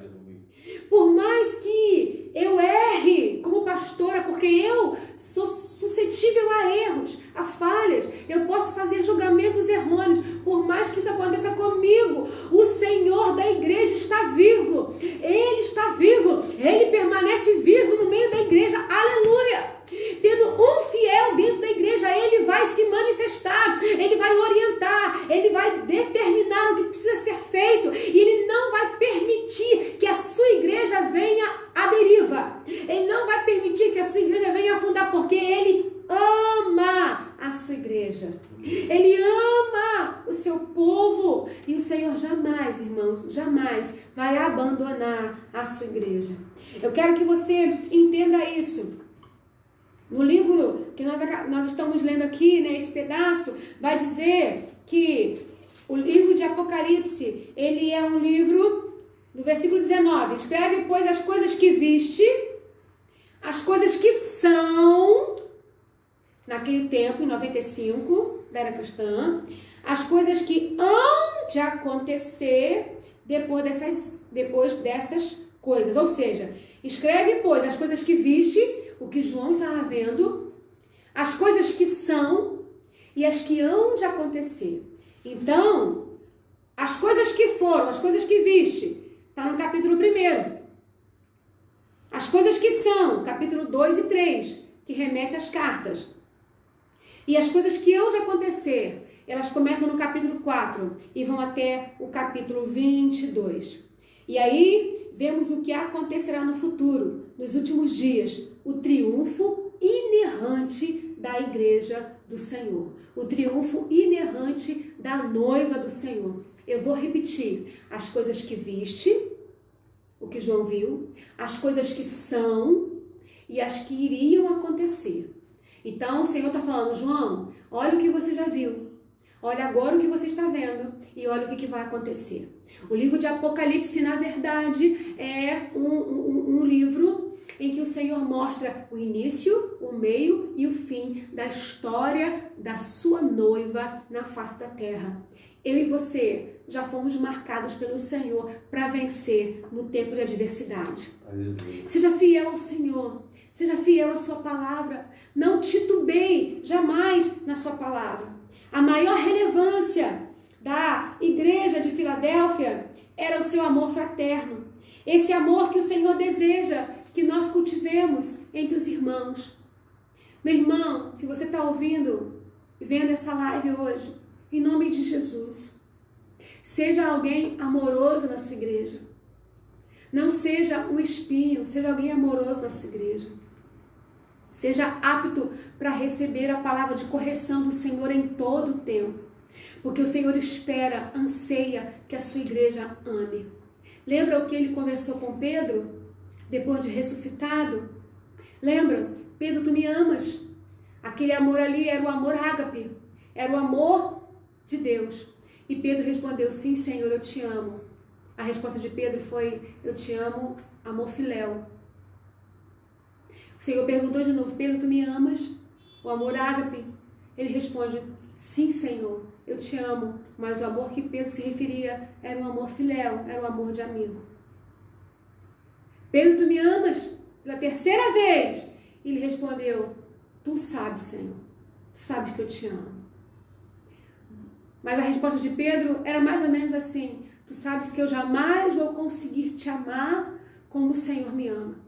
Por mais que eu erre como pastora, porque eu sou suscetível a erros, a falhas, eu posso fazer julgamentos errôneos, por mais que isso aconteça comigo, o Senhor da igreja está vivo, Ele está vivo, Ele permanece vivo no meio da igreja, aleluia! Tendo um fiel dentro da igreja, Ele vai se manifestar, Ele vai orientar, Ele vai determinar o que precisa ser feito e Ele não vai permitir que a sua igreja venha à deriva. Ele não vai permitir que a sua igreja venha afundar, porque Ele ama a sua igreja. Ele ama o seu povo e o Senhor jamais, irmãos, jamais vai abandonar a sua igreja. Eu quero que você entenda isso. No livro que nós estamos lendo aqui, né, esse pedaço, vai dizer que o livro de Apocalipse, ele é um livro, no versículo 19, escreve, pois, as coisas que viste, as coisas que são, naquele tempo, em 95, da era cristã, as coisas que hão de acontecer depois dessas coisas. Ou seja, escreve, pois, as coisas que viste, o que João estava vendo, as coisas que são e as que hão de acontecer. Então, as coisas que foram, as coisas que viste, está no capítulo 1. As coisas que são, capítulo 2 e 3, que remete às cartas. E as coisas que hão de acontecer, elas começam no capítulo 4 e vão até o capítulo 22. E aí, vemos o que acontecerá no futuro, nos últimos dias. O triunfo inerrante da igreja do Senhor. O triunfo inerrante da noiva do Senhor. Eu vou repetir. As coisas que viste, o que João viu, as coisas que são e as que iriam acontecer. Então, o Senhor está falando, João, olha o que você já viu. Olha agora o que você está vendo e olha o que vai acontecer. O livro de Apocalipse, na verdade, é um livro em que o Senhor mostra o início, o meio e o fim da história da sua noiva na face da terra. Eu e você já fomos marcados pelo Senhor para vencer no tempo de adversidade. Aleluia. Seja fiel ao Senhor. Seja fiel à sua palavra. Não titubeie jamais na sua palavra. A maior relevância da igreja de Filadélfia era o seu amor fraterno. Esse amor que o Senhor deseja que nós cultivemos entre os irmãos. Meu irmão, se você está ouvindo e vendo essa live hoje, em nome de Jesus, seja alguém amoroso na sua igreja. Não seja um espinho, seja alguém amoroso na sua igreja. Seja apto para receber a palavra de correção do Senhor em todo o tempo. Porque o Senhor espera, anseia que a sua igreja ame. Lembra o que ele conversou com Pedro, depois de ressuscitado? Lembra? Pedro, tu me amas. Aquele amor ali era o amor ágape. Era o amor de Deus. E Pedro respondeu, sim, Senhor, eu te amo. A resposta de Pedro foi, eu te amo, amor filéu. O Senhor perguntou de novo, Pedro, tu me amas? O amor ágape? Ele responde, sim, Senhor, eu te amo. Mas o amor que Pedro se referia era um amor filéu, era um amor de amigo. Pedro, tu me amas? Pela terceira vez. Ele respondeu, tu sabes, Senhor, tu sabes que eu te amo. Mas a resposta de Pedro era mais ou menos assim, tu sabes que eu jamais vou conseguir te amar como o Senhor me ama.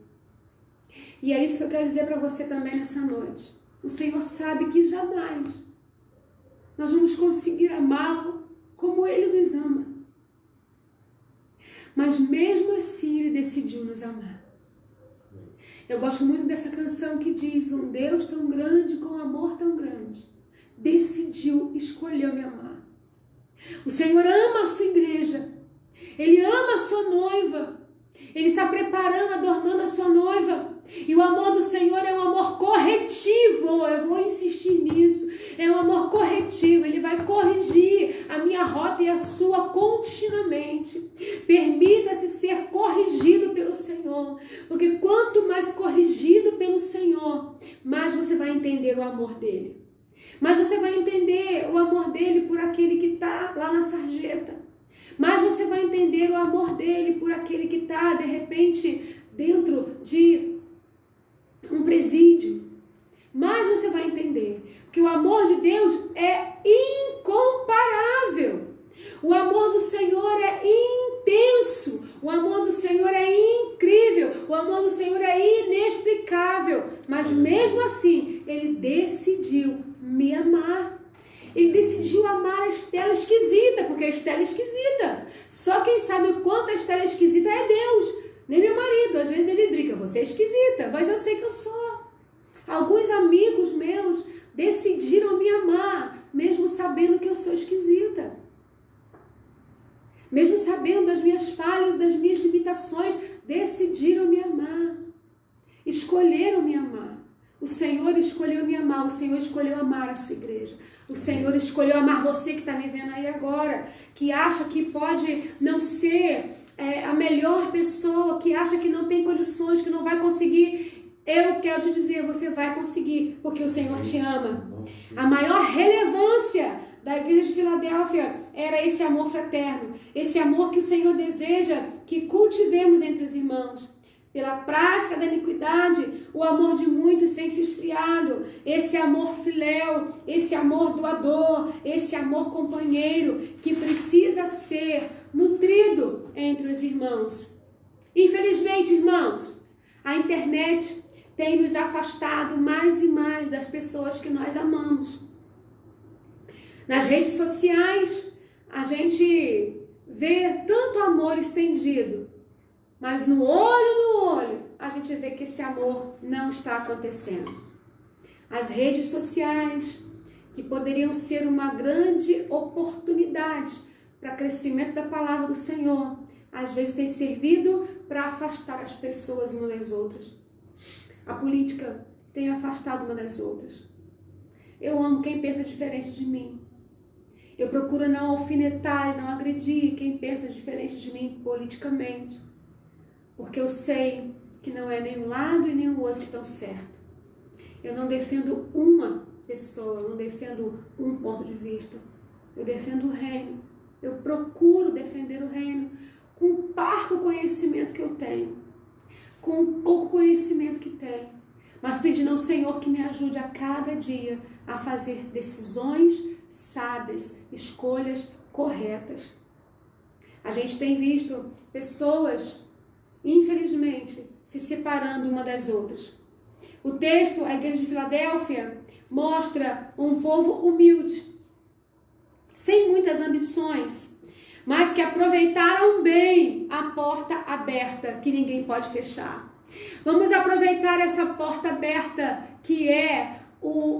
E é isso que eu quero dizer para você também nessa noite. O Senhor sabe que jamais nós vamos conseguir amá-lo como Ele nos ama. Mas mesmo assim Ele decidiu nos amar. Eu gosto muito dessa canção que diz, um Deus tão grande, com um amor tão grande, decidiu, escolheu me amar. O Senhor ama a sua igreja. Ele ama a sua noiva. Ele está preparando, adornando a sua noiva. E o amor do Senhor é um amor corretivo. Eu vou insistir nisso. É um amor corretivo. Ele vai corrigir a minha rota e a sua continuamente. Permita-se ser corrigido pelo Senhor. Porque quanto mais corrigido pelo Senhor, mais você vai entender o amor dele. Mas você vai entender o amor dele por aquele que está lá na sarjeta. Mas você vai entender o amor dele por aquele que está, de repente, dentro de um presídio. Mas você vai entender que o amor de Deus é incomparável. O amor do Senhor é intenso. O amor do Senhor é incrível. O amor do Senhor é inexplicável. Mas mesmo assim, Ele decidiu me amar. Ele decidiu amar a Estela esquisita, porque a Estela é esquisita. Só quem sabe o quanto a Estela é esquisita é Deus. Nem meu marido, às vezes ele brinca, você é esquisita, mas eu sei que eu sou. Alguns amigos meus decidiram me amar, mesmo sabendo que eu sou esquisita. Mesmo sabendo das minhas falhas, das minhas limitações, decidiram me amar. Escolheram me amar. O Senhor escolheu me amar, o Senhor escolheu amar a sua igreja. O Senhor escolheu amar você que está me vendo aí agora, que acha que pode não ser a melhor pessoa, que acha que não tem condições, que não vai conseguir. Eu quero te dizer, você vai conseguir, porque o Senhor te ama. A maior relevância da igreja de Filadélfia era esse amor fraterno, esse amor que o Senhor deseja que cultivemos entre os irmãos. Pela prática da iniquidade, o amor de muitos tem se esfriado. Esse amor filéu, esse amor doador, esse amor companheiro que precisa ser nutrido entre os irmãos. Infelizmente, irmãos, a internet tem nos afastado mais e mais das pessoas que nós amamos. Nas redes sociais, a gente vê tanto amor estendido, mas no olho, a gente vê que esse amor não está acontecendo. As redes sociais, que poderiam ser uma grande oportunidade para crescimento da palavra do Senhor, às vezes tem servido para afastar as pessoas umas das outras. A política tem afastado uma das outras. Eu amo quem pensa diferente de mim. Eu procuro não alfinetar e não agredir quem pensa diferente de mim politicamente. Porque eu sei que não é nem um lado e nem o outro que estão certo. Eu não defendo uma pessoa, eu não defendo um ponto de vista. Eu defendo o reino. Eu procuro defender o reino com o parco conhecimento que eu tenho. Com o pouco conhecimento que tenho. Mas pedindo ao Senhor que me ajude a cada dia a fazer decisões sábias, escolhas corretas. A gente tem visto pessoas, infelizmente, se separando uma das outras. O texto, a igreja de Filadélfia, mostra um povo humilde, sem muitas ambições, mas que aproveitaram bem a porta aberta que ninguém pode fechar. Vamos aproveitar essa porta aberta que é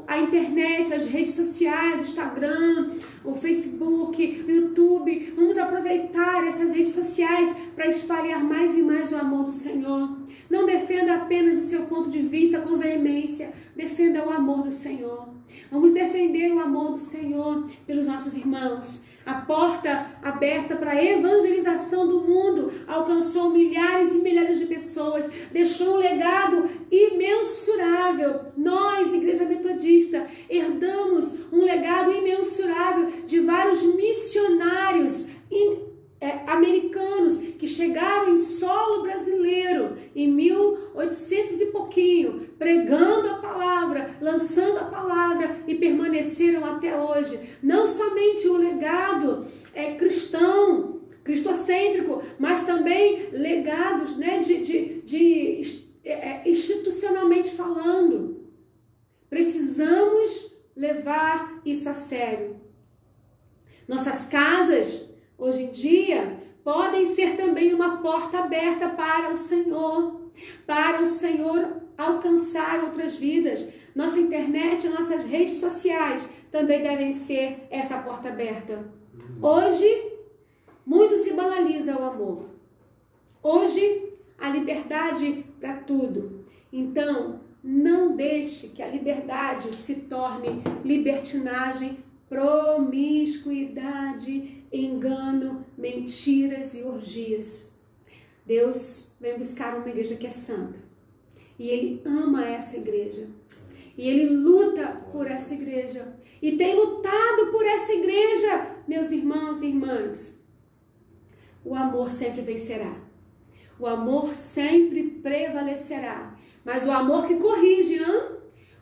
a internet, as redes sociais, o Instagram, o Facebook, o YouTube. Vamos aproveitar essas redes sociais para espalhar mais e mais o amor do Senhor. Não defenda apenas o seu ponto de vista com veemência, defenda o amor do Senhor. Vamos defender o amor do Senhor pelos nossos irmãos. A porta aberta para a evangelização do mundo alcançou milhares e milhares de pessoas, deixou um legado imensurável. Nós, Igreja Metodista, herdamos um legado imensurável de vários missionários americanos que chegaram em solo brasileiro em 1800 e pouquinho, pregando a palavra, lançando a palavra e permaneceram até hoje. Não somente o legado cristão, cristocêntrico, mas também legados, né, institucionalmente falando. Precisamos levar isso a sério. Nossas casas hoje em dia, podem ser também uma porta aberta para o Senhor alcançar outras vidas. Nossa internet, nossas redes sociais também devem ser essa porta aberta. Hoje, muito se banaliza o amor. Hoje, a liberdade para tudo. Então, não deixe que a liberdade se torne libertinagem, promiscuidade, engano, mentiras e orgias. Deus vem buscar uma igreja que é santa. E Ele ama essa igreja. E Ele luta por essa igreja. E tem lutado por essa igreja, meus irmãos e irmãs. O amor sempre vencerá. O amor sempre prevalecerá. Mas o amor que corrige, hein?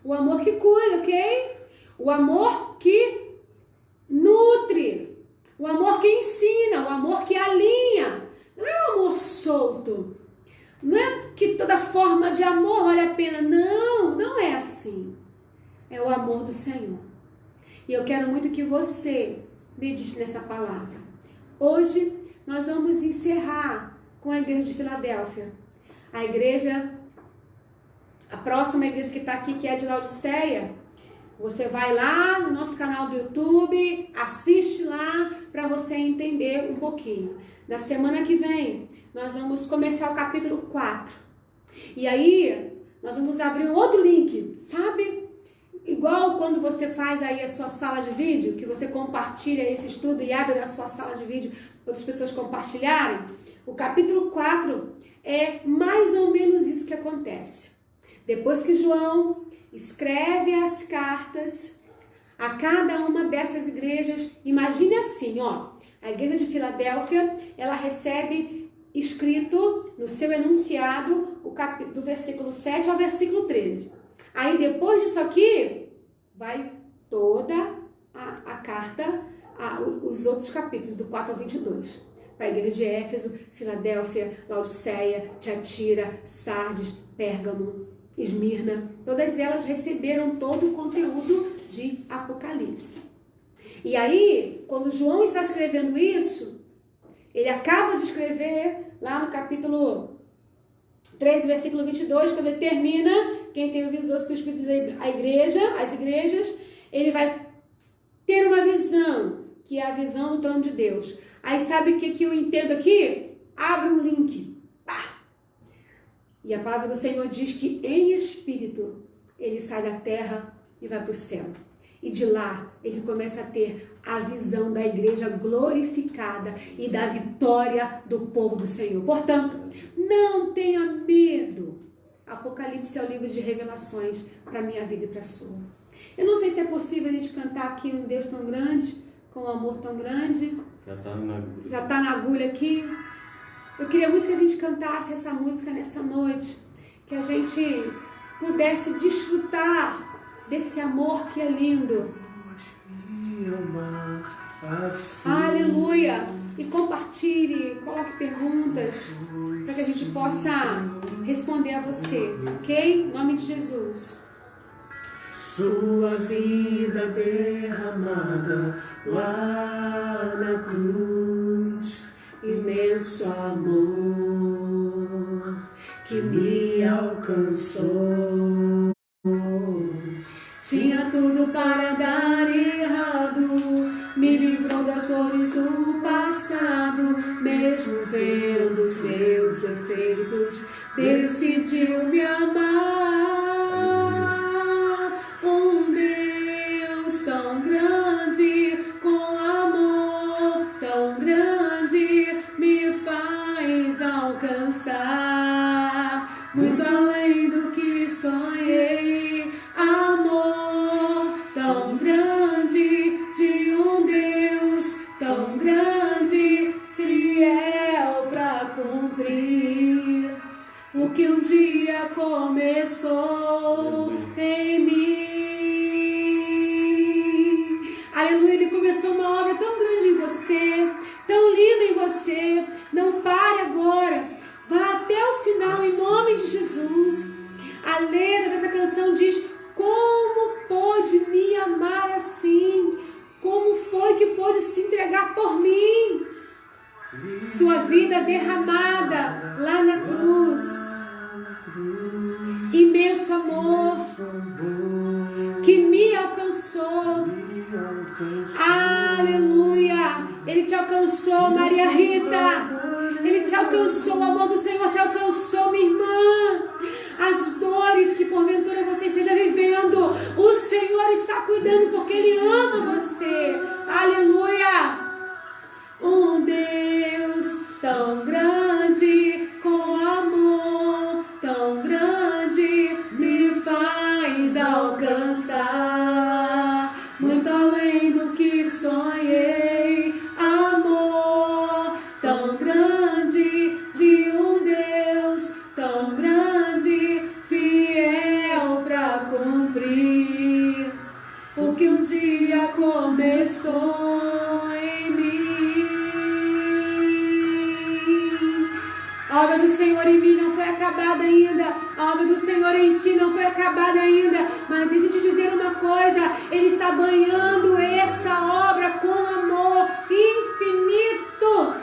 O amor que cuida, ok? O amor que nutre, o amor que ensina, o amor que alinha. Não é um amor solto. Não é que toda forma de amor vale a pena. Não, não é assim. É o amor do Senhor. E eu quero muito que você medite nessa palavra. Hoje nós vamos encerrar com a igreja de Filadélfia. A próxima igreja que está aqui, que é de Laodiceia. Você vai lá no nosso canal do YouTube, assiste lá para você entender um pouquinho. Na semana que vem, nós vamos começar o capítulo 4. E aí, nós vamos abrir um outro link, sabe? Igual quando você faz aí a sua sala de vídeo, que você compartilha esse estudo e abre na sua sala de vídeo para outras pessoas compartilharem. O capítulo 4 é mais ou menos isso que acontece. Depois que João escreve as cartas a cada uma dessas igrejas, imagine assim, ó, a igreja de Filadélfia, ela recebe escrito no seu enunciado do versículo 7 ao versículo 13. Aí depois disso aqui, vai toda a carta, os outros capítulos, do 4 ao 22. Para a igreja de Éfeso, Filadélfia, Laodiceia, Tiatira, Sardes, Pérgamo, Esmirna, todas elas receberam todo o conteúdo de Apocalipse. E aí, quando João está escrevendo isso, ele acaba de escrever lá no capítulo 3, versículo 22, quando ele termina, quem tem ouvidos ouça o que o Espírito diz às igrejas, ele vai ter uma visão, que é a visão do plano de Deus. Aí sabe o que eu entendo aqui? Abre um link. Pá! E a palavra do Senhor diz que em espírito ele sai da terra e vai para o céu. E de lá ele começa a ter a visão da igreja glorificada e da vitória do povo do Senhor. Portanto, não tenha medo. Apocalipse é o livro de revelações para a minha vida e para a sua. Eu não sei se é possível a gente cantar aqui um Deus tão grande, com um amor tão grande. Já está na agulha aqui. Eu queria muito que a gente cantasse essa música nessa noite, que a gente pudesse desfrutar desse amor que é lindo. Aleluia! E compartilhe, coloque perguntas para que a gente possa responder a você, ok? Em nome de Jesus. Sua vida derramada lá na cruz, imenso amor que me alcançou. Tinha tudo para dar errado, me livrou das dores do passado, mesmo vendo os meus defeitos, decidiu me amar. Um Deus tão grande, com amor tão grande, me faz alcançar muito além do que sonhei. Amor tão grande, de um Deus tão grande, fiel para cumprir o que um dia começou em mim. Aleluia, ele começou uma obra tão grande em você, tão linda em você. Não pare agora, vá até o final em nome de Jesus. A letra dessa canção diz: como pôde me amar assim? Como foi que pôde se entregar por mim? Sua vida derramada lá na cruz. Imenso amor que me alcançou. Aleluia! Ele te alcançou, Maria Rita. Ele te alcançou, o amor do Senhor te alcançou, minha irmã. As dores que porventura você esteja vivendo, o Senhor está cuidando porque Ele ama você. Aleluia! Um Deus tão grande, com amor tão grande, me faz alcançar muito além do que sonhei. Amor tão grande, de um Deus tão grande, fiel para cumprir o que um dia começou em mim. A obra do Senhor em mim não foi acabada ainda. A obra do Senhor em ti não foi acabada ainda. Mas deixa eu te dizer uma coisa: Ele está banhando essa obra com amor infinito.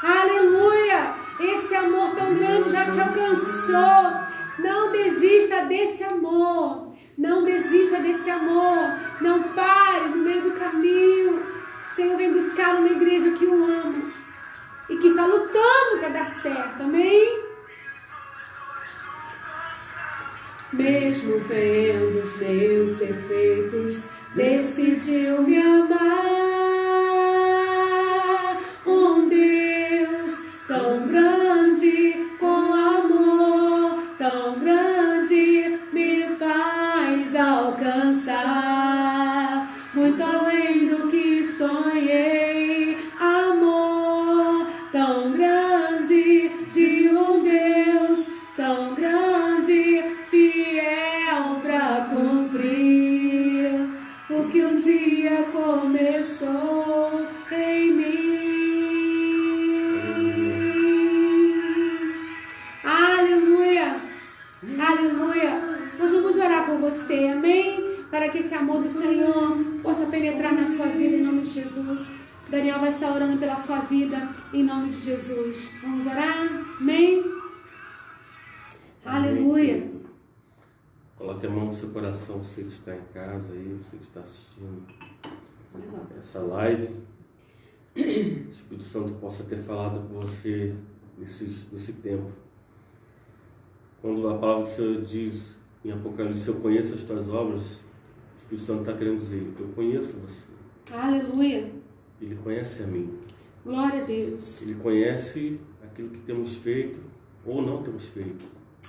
Aleluia! Esse amor tão grande já te alcançou. Não desista desse amor. Não desista desse amor. Não pare no meio do caminho. O Senhor vem buscar uma igreja que o ama e que está lutando para dar certo. Amém? Mesmo vendo os meus defeitos, decidiu me amar. Um Deus tão grande, com amor tão grande, me faz alcançar muito além do que sonhei. Amor tão grande, de um Deus tão grande, fiel para cumprir o que um dia começou em mim. Aleluia, aleluia. Nós vamos orar por você, amém? Para que esse amor do Senhor possa penetrar na sua vida em nome de Jesus. Daniel vai estar orando pela sua vida em nome de Jesus. Vamos orar? Amém? Aleluia. Amém. Coloque a mão no seu coração, você que está em casa aí, você que está assistindo essa live. O Espírito Santo possa ter falado com você nesse tempo. Quando a palavra do Senhor diz em Apocalipse, eu conheço as tuas obras, o Espírito Santo está querendo dizer, eu conheço você. Aleluia. Ele conhece a mim. Glória a Deus. Ele conhece aquilo que temos feito ou não temos feito.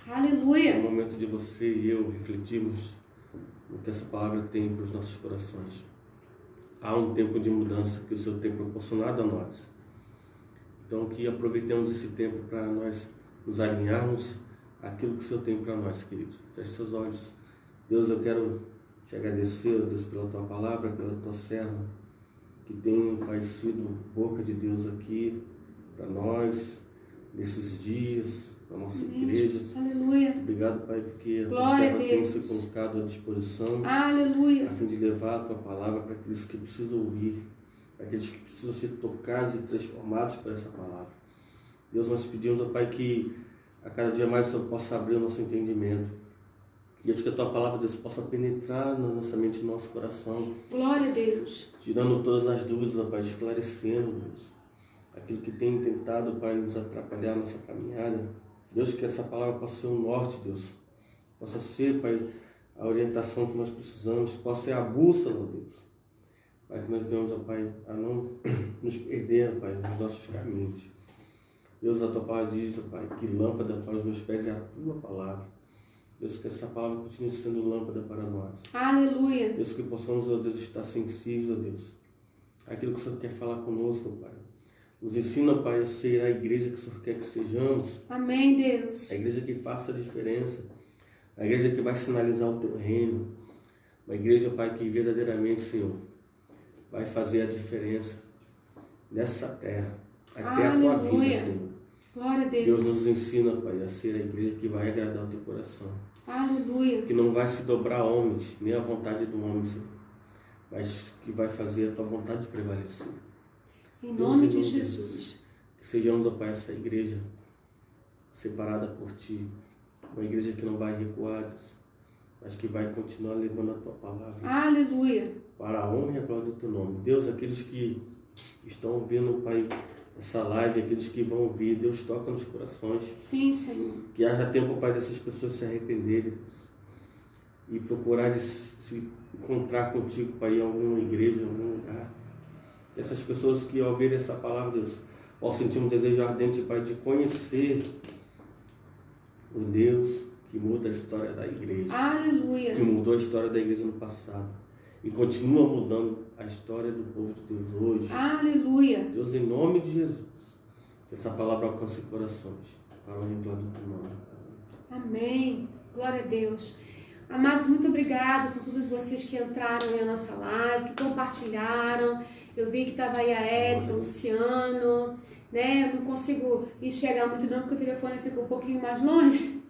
Aleluia. É o momento de você e eu refletirmos no que essa palavra tem para os nossos corações. Há um tempo de mudança que o Senhor tem proporcionado a nós. Então que aproveitemos esse tempo para nós nos alinharmos àquilo que o Senhor tem para nós, queridos. Feche seus olhos. Deus, eu quero te agradecer, Deus, pela tua palavra, pela tua serva, que tem, Pai, sido boca de Deus aqui para nós, nesses dias, para a nossa igreja. Jesus, aleluia. Obrigado, Pai, porque a tua Glória serva a tem Deus. se colocado à disposição, Aleluia. a fim de levar a tua palavra para aqueles que precisam ouvir, para aqueles que precisam ser tocados e transformados por essa palavra. Deus, nós te pedimos, ó Pai, que a cada dia mais o Senhor possa abrir o nosso entendimento. E que a tua palavra, Deus, possa penetrar na nossa mente e no nosso coração. Glória a Deus. Tirando todas as dúvidas, ó Pai, esclarecendo, Deus, aquilo que tem tentado, Pai, nos atrapalhar a nossa caminhada. Deus, que essa palavra possa ser o norte, Deus. Possa ser, Pai, a orientação que nós precisamos. Possa ser a bússola, Deus. Pai, que nós venhamos, ó Pai, a não nos perder, ó Pai, nos nossos caminhos. Deus, a tua palavra diz, ó Pai, que lâmpada para os meus pés é a tua palavra. Deus, que essa palavra continue sendo lâmpada para nós. Aleluia. Deus, que possamos, ó Deus, estar sensíveis, ó Deus, àquilo que o Senhor quer falar conosco, Pai. Nos ensina, Pai, a ser a igreja que o Senhor quer que sejamos. Amém, Deus. A igreja que faça a diferença. A igreja que vai sinalizar o teu reino. Uma igreja, Pai, que verdadeiramente, Senhor, vai fazer a diferença nessa terra. Até a tua vida, Senhor. Glória a Deus. Deus nos ensina, Pai, a ser a igreja que vai agradar o teu coração. Aleluia. Que não vai se dobrar a homens, nem a vontade do homem, Senhor, mas que vai fazer a tua vontade prevalecer. Em nome de Jesus. Que sejamos, ó Pai, essa igreja separada por Ti. Uma igreja que não vai recuar, Deus, mas que vai continuar levando a Tua palavra. Aleluia. Para a honra e a glória do Teu nome. Deus, aqueles que estão ouvindo, Pai, essa live, aqueles que vão ouvir, Deus, toca nos corações. Sim, Senhor. Que haja tempo, Pai, dessas pessoas se arrependerem, Deus, e procurarem se encontrar contigo, Pai, em alguma igreja, em algum lugar. Que essas pessoas que ao ouvirem essa palavra, Deus, possam sentir um desejo ardente, Pai, de conhecer o Deus que muda a história da igreja. Aleluia. Que mudou a história da igreja no passado e continua mudando a história do povo de Deus hoje. Aleluia. Deus, em nome de Jesus, que essa palavra alcance corações para o glória do teu nome. Amém. Glória a Deus. Amados, muito obrigado por todos vocês que entraram na nossa live, que compartilharam. Eu vi que estava aí a Érica, o Luciano, né? Eu não consigo enxergar muito não, porque o telefone fica um pouquinho mais longe.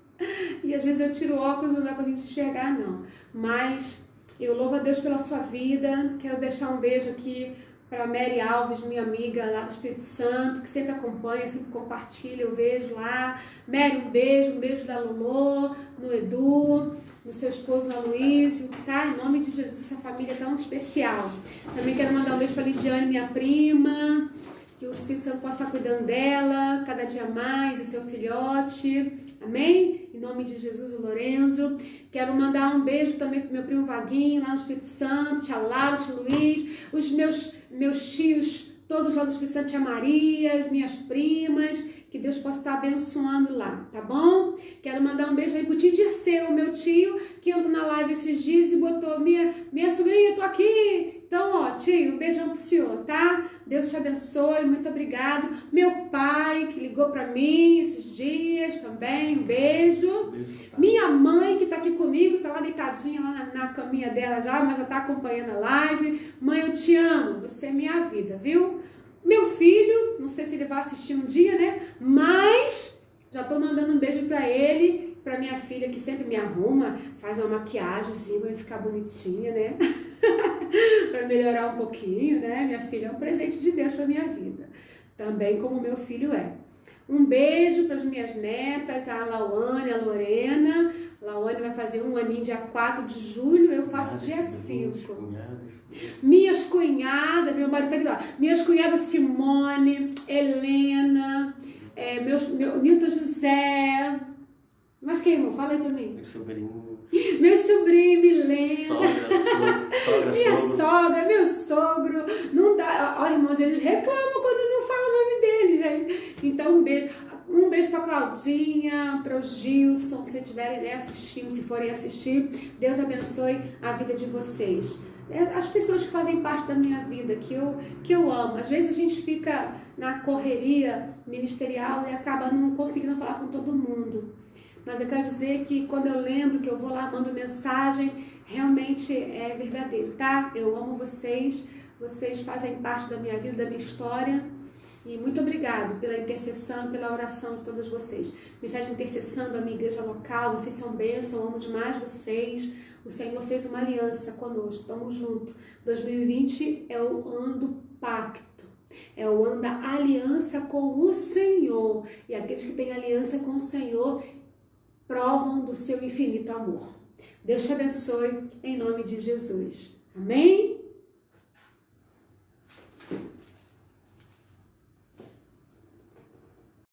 E às vezes eu tiro o óculos, não dá pra gente enxergar não. Mas eu louvo a Deus pela sua vida. Quero deixar um beijo aqui para Mary Alves, minha amiga lá do Espírito Santo, que sempre acompanha, sempre compartilha, eu vejo lá. Mary, um beijo da Lolo, no Edu, no seu esposo, no Aloysio, tá? Em nome de Jesus, essa família tão especial. Também quero mandar um beijo para Lidiane, minha prima, que o Espírito Santo possa estar cuidando dela cada dia mais, e seu filhote, amém? Em nome de Jesus, o Lorenzo. Quero mandar um beijo também pro meu primo Vaguinho, lá no Espírito Santo, tia Laura, tia Luiz, os meus tios, todos lá do Espírito Santo, tia Maria, minhas primas, que Deus possa estar abençoando lá, tá bom? Quero mandar um beijo aí pro tio Dirceu, meu tio, que entrou na live esses dias e botou, minha sobrinha, tô aqui. Então, ó, tio, um beijão pro senhor, tá? Deus te abençoe, muito obrigado. Meu pai, que ligou pra mim esses dias também, um beijo. Minha mãe, que tá aqui comigo, tá lá deitadinha lá na caminha dela já, mas ela tá acompanhando a live. Mãe, eu te amo, você é minha vida, viu? Meu filho, não sei se ele vai assistir um dia, né? Mas já tô mandando um beijo pra ele, pra minha filha, que sempre me arruma, faz uma maquiagemzinha pra ficar bonitinha, né? Para melhorar um pouquinho, né? Minha filha é um presente de Deus para minha vida, também como meu filho é. Um beijo para as minhas netas, a Lawane, a Lorena. A Lawane vai fazer 1 aninho dia 4 de julho, eu faço dia 5. Minhas cunhadas, meu marido tá aqui, ó. Minhas cunhadas Simone, Helena, meu Nilton José. Mas quem, irmão? Fala aí pra mim. Meu sobrinho. Meu sobrinho, Milena. Minha sogro. sogra, meu sogro. Não dá. Ó, irmãos, eles reclamam quando não fala o nome dele, gente. Então, um beijo. Um beijo pra Claudinha, para o Gilson, se estiverem assistindo, se forem assistir. Deus abençoe a vida de vocês. As pessoas que fazem parte da minha vida, que eu amo. Às vezes a gente fica na correria ministerial e acaba não conseguindo falar com todo mundo. Mas eu quero dizer que quando eu lembro que eu vou lá, mando mensagem, realmente é verdadeiro, tá? Eu amo vocês, vocês fazem parte da minha vida, da minha história. E muito obrigado pela intercessão, pela oração de todos vocês. Mensagem de intercessão da minha igreja local, vocês são bênção, eu amo demais vocês. O Senhor fez uma aliança conosco, estamos juntos. 2020 é o ano do pacto, é o ano da aliança com o Senhor. E aqueles que têm aliança com o Senhor provam do seu infinito amor. Deus te abençoe em nome de Jesus. Amém?